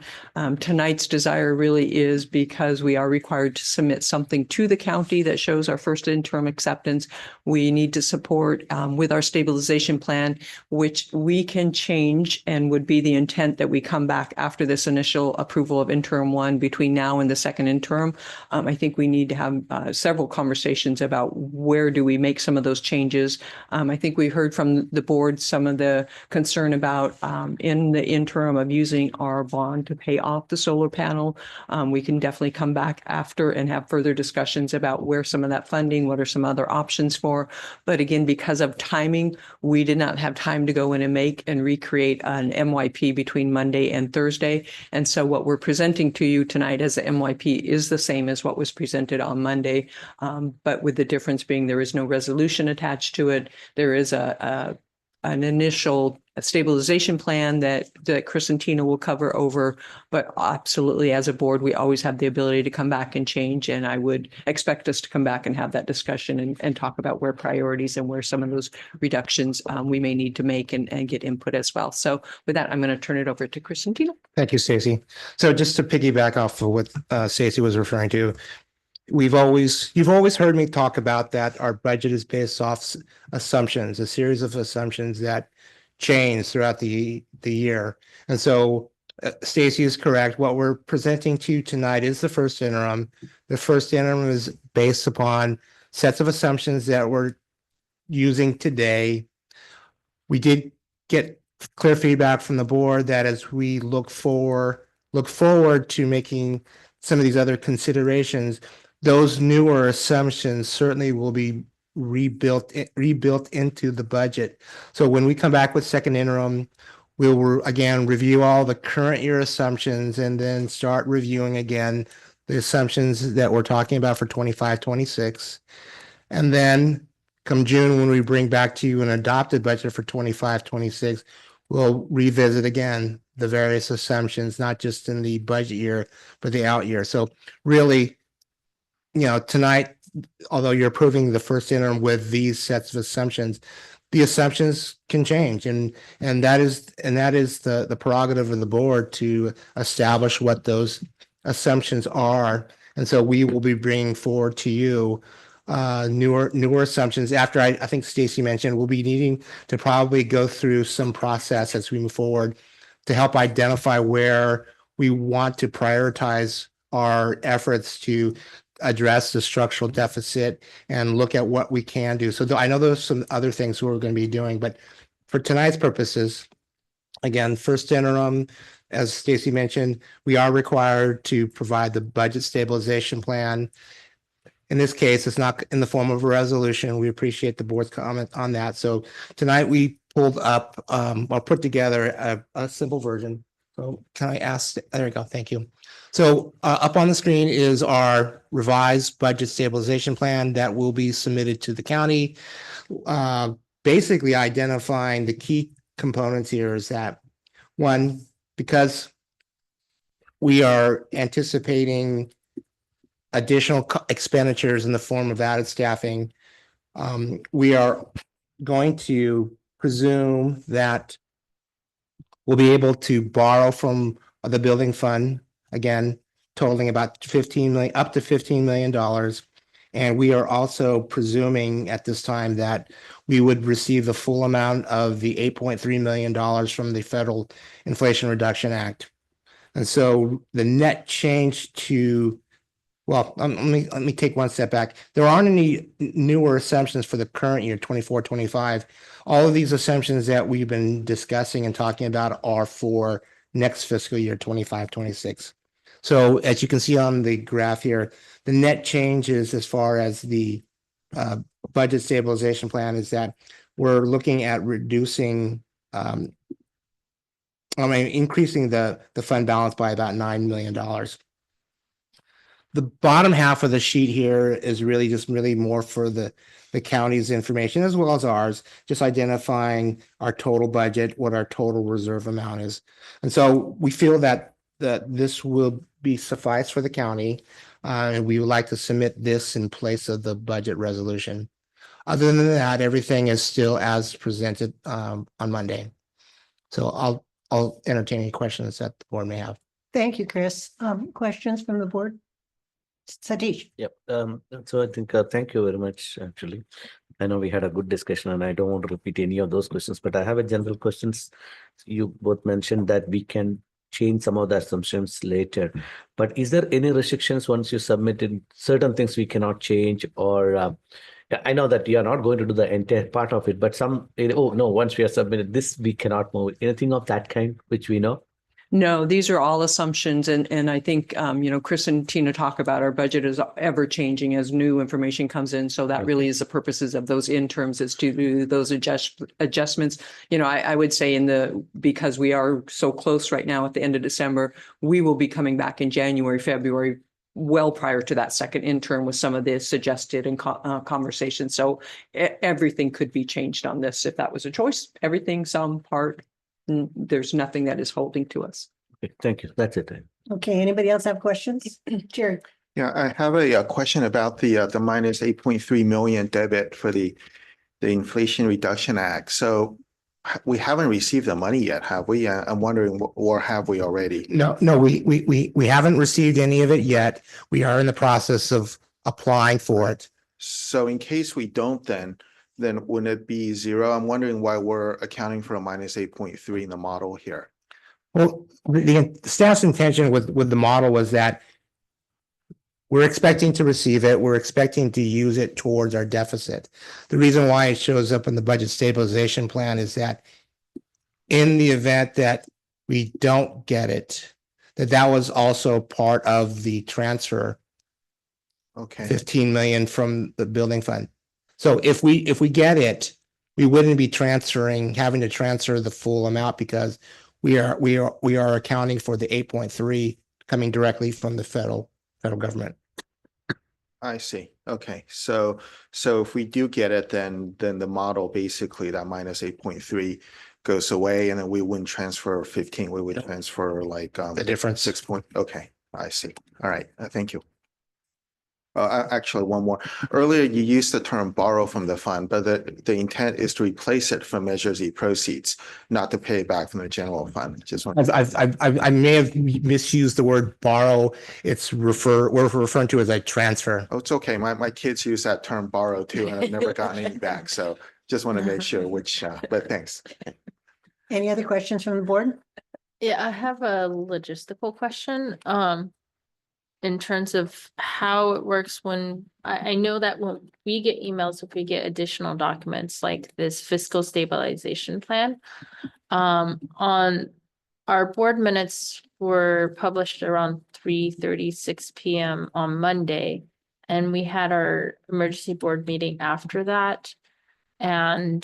Tonight's desire really is because we are required to submit something to the county that shows our first interim acceptance. We need to support with our stabilization plan, which we can change and would be the intent that we come back after this initial approval of interim one between now and the second interim. I think we need to have several conversations about where do we make some of those changes. I think we heard from the board some of the concern about in the interim of using our bond to pay off the solar panel. We can definitely come back after and have further discussions about where some of that funding, what are some other options for. But again, because of timing, we did not have time to go in and make and recreate an MYP between Monday and Thursday. And so what we're presenting to you tonight as the MYP is the same as what was presented on Monday. But with the difference being there is no resolution attached to it. There is an initial stabilization plan that Chris and Tina will cover over, but absolutely as a board, we always have the ability to come back and change. And I would expect us to come back and have that discussion and talk about where priorities and where some of those reductions we may need to make and get input as well. So with that, I'm going to turn it over to Chris and Tina. Thank you, Stacy. So just to piggyback off of what Stacy was referring to, you've always heard me talk about that our budget is based off assumptions, a series of assumptions that change throughout the year. And so Stacy is correct. What we're presenting to you tonight is the first interim. The first interim is based upon sets of assumptions that we're using today. We did get clear feedback from the board that as we look forward to making some of these other considerations, those newer assumptions certainly will be rebuilt into the budget. So when we come back with second interim, we'll again review all the current year assumptions and then start reviewing again the assumptions that we're talking about for 25, 26. And then come June, when we bring back to you an adopted budget for 25-26, we'll revisit again the various assumptions, not just in the budget year, but the out year. So really, tonight, although you're approving the first interim with these sets of assumptions, the assumptions can change, and that is the prerogative of the board to establish what those assumptions are. And so we will be bringing forward to you newer assumptions. After I think Stacy mentioned, we'll be needing to probably go through some process as we move forward to help identify where we want to prioritize our efforts to address the structural deficit and look at what we can do. So I know there's some other things we're going to be doing, but for tonight's purposes, again, first interim, as Stacy mentioned, we are required to provide the budget stabilization plan. In this case, it's not in the form of a resolution. We appreciate the board's comment on that. So tonight we pulled up, or put together a simple version. So can I ask, there we go, thank you. So up on the screen is our revised budget stabilization plan that will be submitted to the county. Basically identifying the key components here is that, one, because we are anticipating additional expenditures in the form of added staffing, we are going to presume that we'll be able to borrow from the building fund, again, totaling about 15 million, up to $15 million. And we are also presuming at this time that we would receive the full amount of the $8.3 million from the Federal Inflation Reduction Act. And so the net change to, well, let me take one step back. There aren't any newer assumptions for the current year, 24-25. All of these assumptions that we've been discussing and talking about are for next fiscal year, 25-26. So as you can see on the graph here, the net changes as far as the budget stabilization plan is that we're looking at reducing, increasing the fund balance by about $9 million. The bottom half of the sheet here is really just more for the county's information as well as ours, just identifying our total budget, what our total reserve amount is. And so we feel that this will be suffice for the county, and we would like to submit this in place of the budget resolution. Other than that, everything is still as presented on Monday. So I'll entertain any questions that the board may have. Thank you, Chris. Questions from the board? Satish. Yep. So I think thank you very much. Actually, I know we had a good discussion, and I don't want to repeat any of those questions, but I have a general questions. You both mentioned that we can change some of the assumptions later, but is there any restrictions once you submitted certain things we cannot change, or I know that you are not going to do the entire part of it, but oh no, once we are submitted this, we cannot move anything of that kind, which we know? No, these are all assumptions. And I think, Chris and Tina talk about our budget is ever changing as new information comes in. So that really is the purposes of those interims, is to do those adjustments. I would say because we are so close right now at the end of December, we will be coming back in January, February, well prior to that second interim with some of the suggested and conversations. So everything could be changed on this if that was a choice. Everything, some part. There's nothing that is holding to us. Okay, thank you. That's it. Okay, anybody else have questions? Jerry. Yeah, I have a question about the minus 8.3 million debit for the Inflation Reduction Act. So we haven't received the money yet, have we? I'm wondering, or have we already? No, we haven't received any of it yet. We are in the process of applying for it. So in case we don't, then wouldn't it be zero? I'm wondering why we're accounting for a minus 8.3 in the model here. Well, the staff's intention with the model was that we're expecting to receive it. We're expecting to use it towards our deficit. The reason why it shows up in the budget stabilization plan is that in the event that we don't get it, that was also part of the transfer. Okay. 15 million from the building fund. So if we get it, we wouldn't be having to transfer the full amount because we are accounting for the 8.3 coming directly from the federal government. I see. Okay, so if we do get it, then the model basically that minus 8.3 goes away, and then we wouldn't transfer 15. We would transfer like The difference. 6 point. Okay, I see. All right. Thank you. Actually, one more. Earlier, you used the term borrow from the fund, but the intent is to replace it from Measure Z proceeds, not to pay it back from the general fund. Just want. I may have misused the word borrow. We're referring to as a transfer. Oh, it's okay. My kids use that term borrow too, and I've never gotten any back. So just want to make sure which, but thanks. Any other questions from the board? Yeah, I have a logistical question. In terms of how it works when I know that when we get emails, if we get additional documents like this fiscal stabilization plan, on our board minutes were published around 3:36 p.m. on Monday, and we had our emergency board meeting after that. And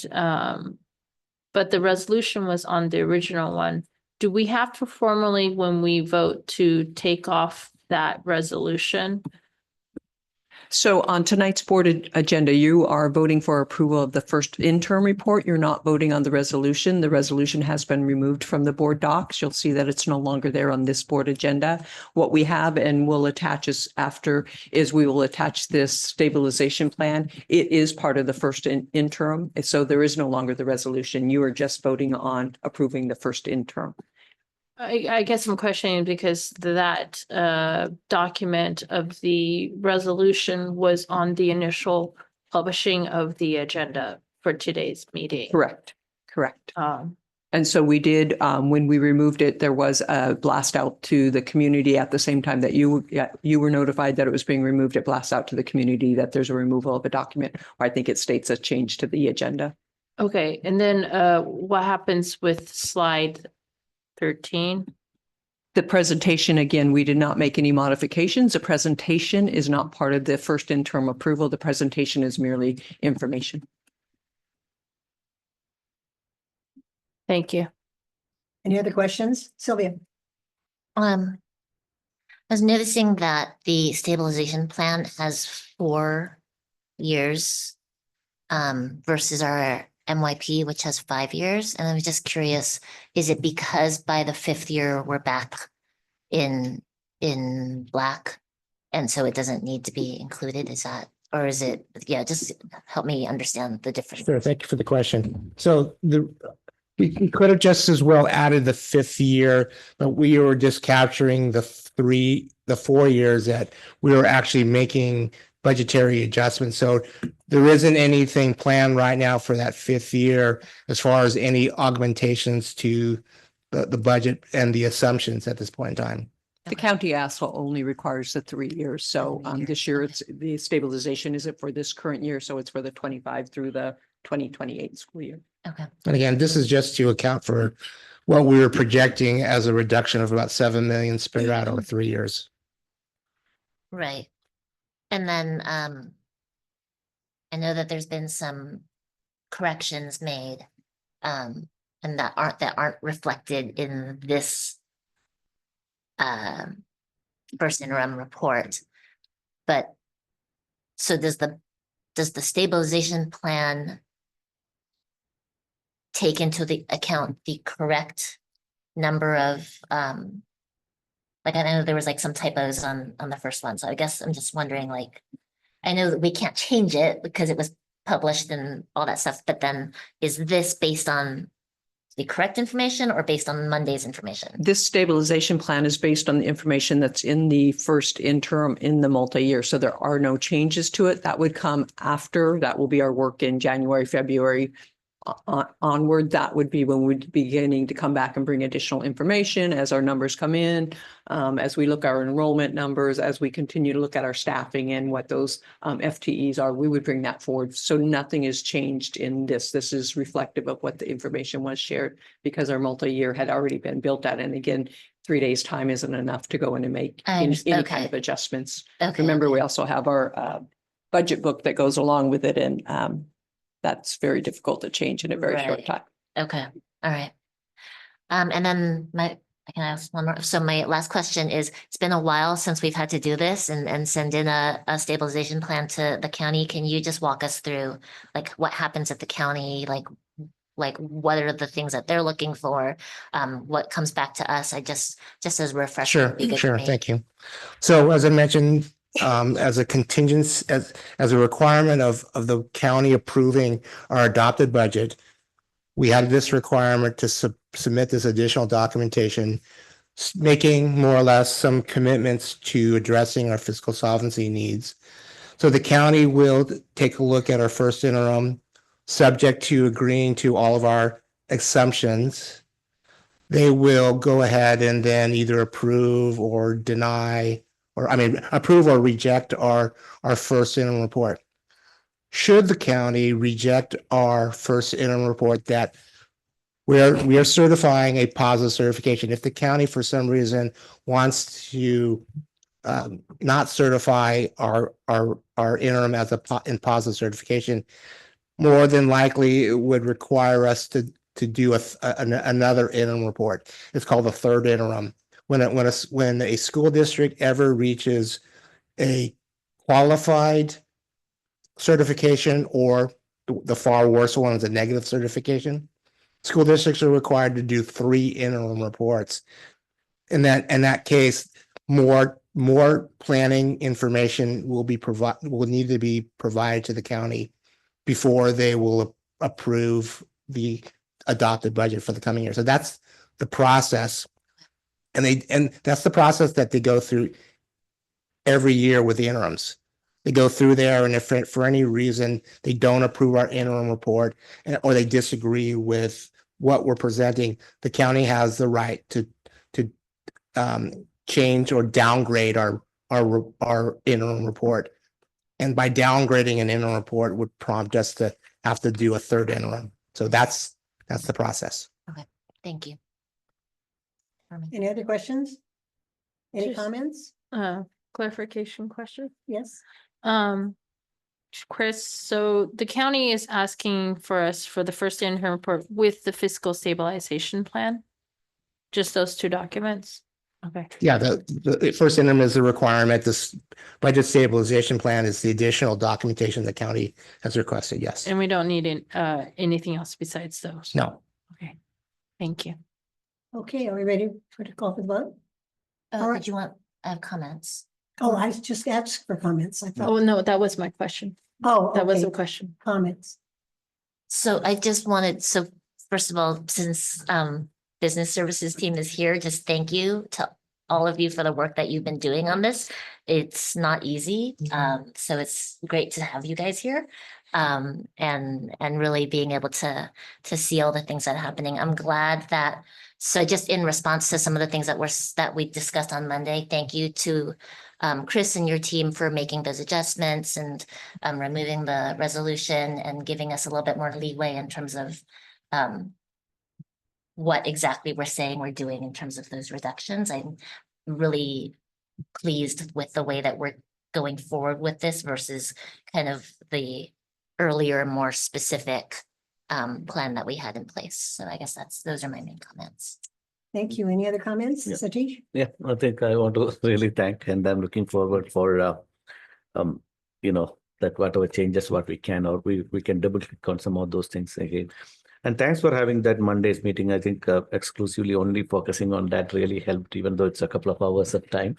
but the resolution was on the original one. Do we have to formally, when we vote, to take off that resolution? So on tonight's board agenda, you are voting for approval of the first interim report. You're not voting on the resolution. The resolution has been removed from the board docs. You'll see that it's no longer there on this board agenda. What we have and will attach is we will attach this stabilization plan. It is part of the first interim. So there is no longer the resolution. You are just voting on approving the first interim. I guess I'm questioning because that document of the resolution was on the initial publishing of the agenda for today's meeting. Correct. And so we did, when we removed it, there was a blast out to the community at the same time that you were notified that it was being removed. It blasts out to the community that there's a removal of a document, or I think it states a change to the agenda. Okay, and then what happens with slide 13? The presentation, again, we did not make any modifications. The presentation is not part of the first interim approval. The presentation is merely information. Thank you. Any other questions? Sylvia? I was noticing that the stabilization plan has 4 years versus our MYP, which has 5 years. And I was just curious, is it because by the 5th year we're back in black and so it doesn't need to be included? Is that, or is it, just help me understand the difference. Sure, thank you for the question. So we could have just as well added the 5th year, but we were just capturing the 4 years that we were actually making budgetary adjustments. So there isn't anything planned right now for that 5th year as far as any augmentations to the budget and the assumptions at this point in time. The county ASHA only requires the 3 years. So this year, it's the stabilization isn't for this current year. So it's for the 25 through the 2028 school year. Okay. And again, this is just to account for what we were projecting as a reduction of about 7 million spread out over 3 years. Right. And then I know that there's been some corrections made and that aren't reflected in this first interim report. But so does the stabilization plan take into account the correct number of like, I know there was like some typos on the first one. So I guess I'm just wondering, like, I know that we can't change it because it was published and all that stuff, but then is this based on the correct information or based on Monday's information? This stabilization plan is based on the information that's in the first interim in the multi-year. So there are no changes to it. That would come after. That will be our work in January, February onward. That would be when we'd be beginning to come back and bring additional information as our numbers come in, as we look at our enrollment numbers, as we continue to look at our staffing and what those FTEs are, we would bring that forward. So nothing has changed in this. This is reflective of what the information was shared because our multi-year had already been built at. And again, 3 days time isn't enough to go in and make any kind of adjustments. Okay. Remember, we also have our budget book that goes along with it. And that's very difficult to change in a very short time. Okay. All right. And then my I can ask one more. So my last question is, it's been a while since we've had to do this and send in a stabilization plan to the county. Can you just walk us through like what happens at the county? Like what are the things that they're looking for? What comes back to us? Just as a refresher. Sure, would be good for sure. me. Thank you. So as I mentioned, as a contingent, as a requirement of the county approving our adopted budget, we had this requirement to submit this additional documentation, making more or less some commitments to addressing our fiscal solvency needs. So the county will take a look at our first interim, subject to agreeing to all of our assumptions. They will go ahead and then either approve or deny, or approve or reject our first interim report. Should the county reject our first interim report that we are certifying a positive certification, if the county for some reason wants to not certify our interim as in positive certification, more than likely it would require us to do another interim report. It's called a third interim. When a school district ever reaches a qualified certification, or the far worse one is a negative certification, school districts are required to do 3 interim reports. In that case, more planning information will need to be provided to the county before they will approve the adopted budget for the coming year. So that's the process. And that's the process that they go through every year with the interims. They go through there, and if for any reason they don't approve our interim report, or they disagree with what we're presenting, the county has the right to change or downgrade our interim report. And by downgrading an interim report would prompt us to have to do a third interim. So that's the process. Okay, thank you. Any other questions? Any Just- comments? Clarification question. Yes. Chris, so the county is asking for us for the first interim report with the fiscal stabilization plan? Just those 2 documents? Okay. Yeah, the first interim is a requirement. This budget stabilization plan is the additional documentation the county has requested. Yes. And we don't need anything else besides those? No. Okay, thank you. Okay, are we ready for the call for the vote? All right. Did you want, I have comments. Oh, I just asked for comments. I thought, Oh, no, that was my question. oh, That was okay. a question. Comments. So I just wanted, so first of all, since business services team is here, just thank you to all of you for the work that you've been doing on this. It's not easy. So it's great to have you guys here. And really being able to see all the things that are happening. I'm glad that, so just in response to some of the things that we discussed on Monday, thank you to Chris and your team for making those adjustments and removing the resolution and giving us a little bit more leeway in terms of what exactly we're saying we're doing in terms of those reductions. I'm really pleased with the way that we're going forward with this versus kind of the earlier, more specific plan that we had in place. So I guess those are my main comments. Thank you. Any other comments, Yeah. Satish? Yeah, I think I want to really thank, and I'm looking forward for, that whatever changes what we can, or we can double click on some of those things again. And thanks for having that Monday's meeting. I think exclusively only focusing on that really helped, even though it's a couple of hours of time.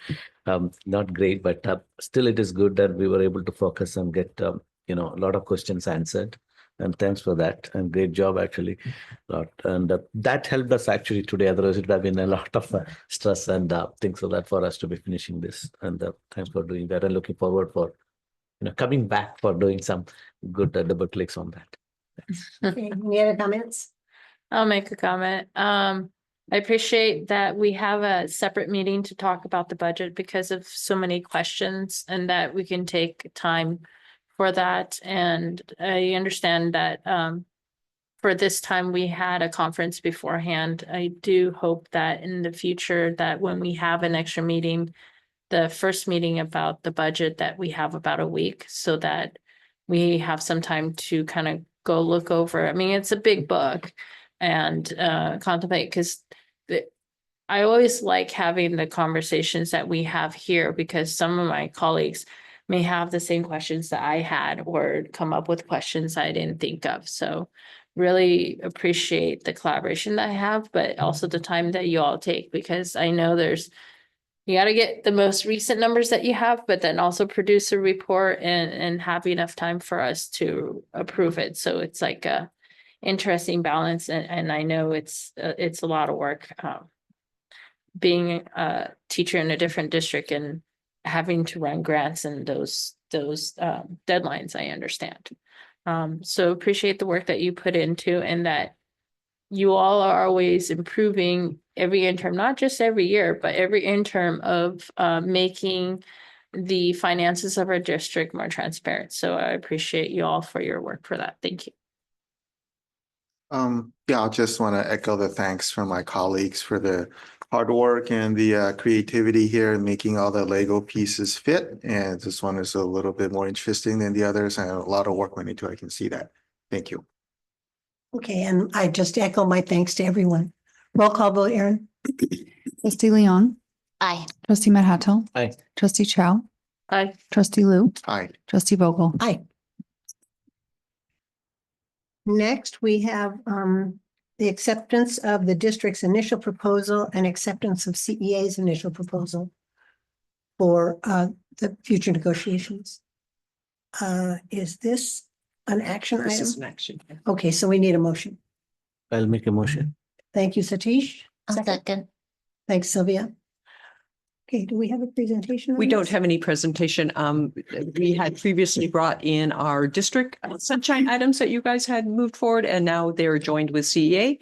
Not great, but still it is good that we were able to focus and get, a lot of questions answered. And thanks for that. And great job, actually. And that helped us actually today. Otherwise, it would have been a lot of stress and things like that for us to be finishing this. And thanks for doing that. And looking forward for, coming back for doing some good double clicks on that. Okay, any other comments? I'll make a comment. I appreciate that we have a separate meeting to talk about the budget because of so many questions, and that we can take time for that. And I understand that for this time we had a conference beforehand. I do hope that in the future that when we have an extra meeting, the first meeting about the budget, that we have about a week so that we have some time to kind of go look over. I mean, it's a big book and contemplate, because I always like having the conversations that we have here because some of my colleagues may have the same questions that I had or come up with questions I didn't think of. So really appreciate the collaboration that I have, but also the time that you all take because I know you got to get the most recent numbers that you have, but then also produce a report and have enough time for us to approve it. So it's like a interesting balance. And I know it's a lot of work. Being a teacher in a different district and having to run grants and those deadlines, I understand. So appreciate the work that you put into and that you all are always improving every interim, not just every year, but every interim of making the finances of our district more transparent. So I appreciate you all for your work for that. Thank you. Yeah, I just want to echo the thanks from my colleagues for the hard work and the creativity here in making all the Lego pieces fit. And this one is a little bit more interesting than the others and a lot of work went into it. I can see that. Thank you. Okay, and I just echo my thanks to everyone. Roll call vote, Erin. Trustee Leon, Aye. trustee Manhattan, Aye. trustee Chow, Aye. trustee Lu, Aye. trustee Vogel. Aye. Next, we have the acceptance of the district's initial proposal and acceptance of CEA's initial proposal for the future negotiations. Is this an action This item? is an action. Okay, so we need a motion. I'll make a motion. Thank you, Satish. I'll second. Thanks, Sylvia. Okay, do we have a presentation? on We don't this? have any presentation. We had previously brought in our district sunshine items that you guys had moved forward, and now they're joined with CEA.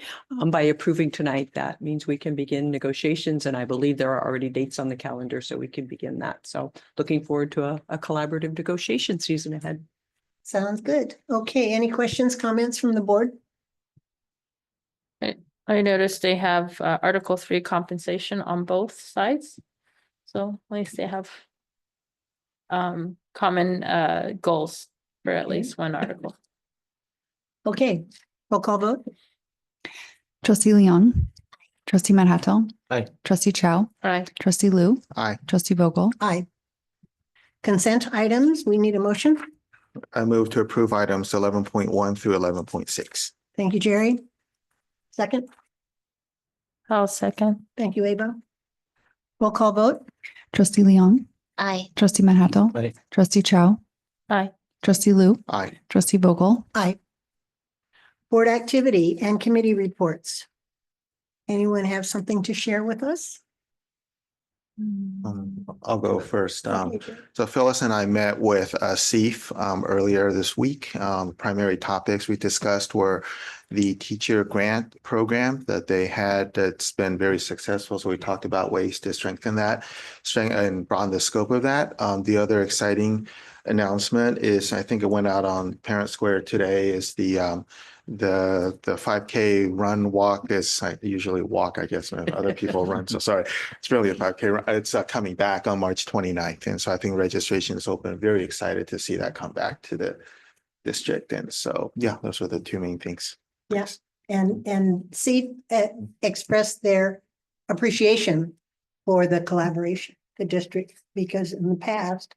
By approving tonight, that means we can begin negotiations, and I believe there are already dates on the calendar, so we can begin that. So looking forward to a collaborative negotiation season ahead. Sounds good. Okay, any questions, comments from the board? I noticed they have Article 3 compensation on both sides. So at least they have common goals for at least one article. Okay, roll call vote. Trustee Leon, trustee Manhattan, Aye. trustee Chow, Aye. trustee Lu, Aye. trustee Vogel. Aye. Consent items, we need a motion. I move to approve items 11.1 through 11.6. Thank you, Jerry. Second. I'll second. Thank you, Ava. Roll call vote. Trustee Leon, Aye. trustee Manhattan, Aye. trustee Chow, Aye. trustee Lu, Aye. trustee Vogel. Aye. Board activity and committee reports. Anyone have something to share with us? I'll go first. Okay, Jerry. So Phyllis and I met with CEF earlier this week. Primary topics we discussed were the teacher grant program that they had that's been very successful. So we talked about ways to strengthen that, and broaden the scope of that. The other exciting announcement is, I think it went out on Parent Square today, is the 5K run walk. Is I usually walk, I guess, when other people run. So sorry, it's really a 5K run. It's coming back on March 29th. And so I think registration is open. Very excited to see that come back to the district. And so, yeah, those were the two main things. Yes, and see, express their appreciation for the collaboration, the district, because in the past,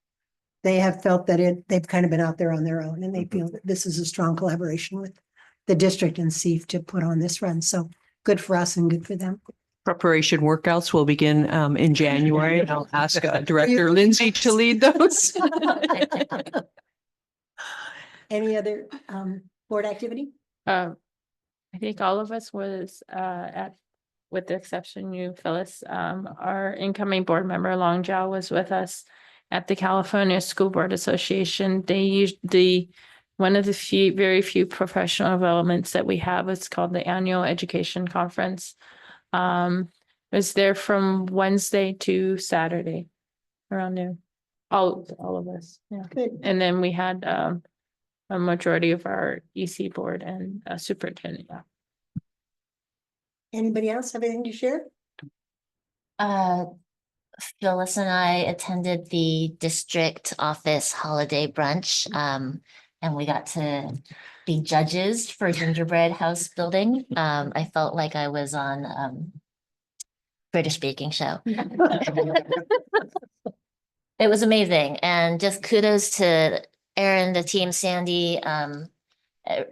they have felt that they've kind of been out there on their own, and they feel that this is a strong collaboration with the district and CEF to put on this run. So good for us and good for them. Preparation workouts will begin in January. And I'll ask Director Lindsay to lead those. Any other board activity? I think all of us was with the exception you, Phyllis, our incoming board member, Long Jiao, was with us at the California School Board Association. They used one of the very few professional developments that we have. It's called the Annual Education Conference. It was there from Wednesday to Saturday around noon. All of us. Yeah. Good. And then we had a majority of our EC board and superintendent. Yeah. Anybody else have anything to share? Phyllis and I attended the district office holiday brunch, and we got to be judges for gingerbread house building. I felt like I was on British baking show. It was amazing, and just kudos to Erin, the team, Sandy,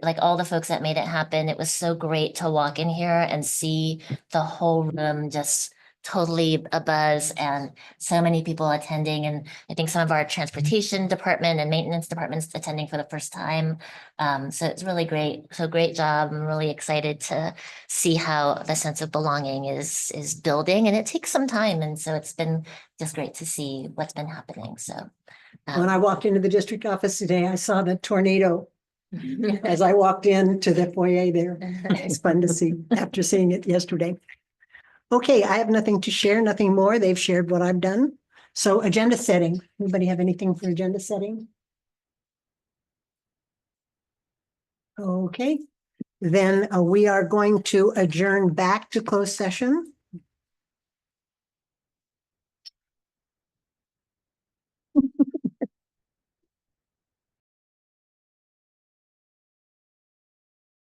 like all the folks that made it happen. It was so great to walk in here and see the whole room just totally abuzz and so many people attending. And I think some of our transportation department and maintenance departments attending for the first time. So it's really great. So great job. I'm really excited to see how the sense of belonging is building, and it takes some time. And so it's been just great to see what's been happening. So when I walked into the district office today, I saw the tornado as I walked into the foyer there. It's fun to see after seeing it yesterday. Okay, I have nothing to share, nothing more. They've shared what I've done. So agenda setting. Anybody have anything for agenda setting? Okay, then we are going to adjourn back to closed session.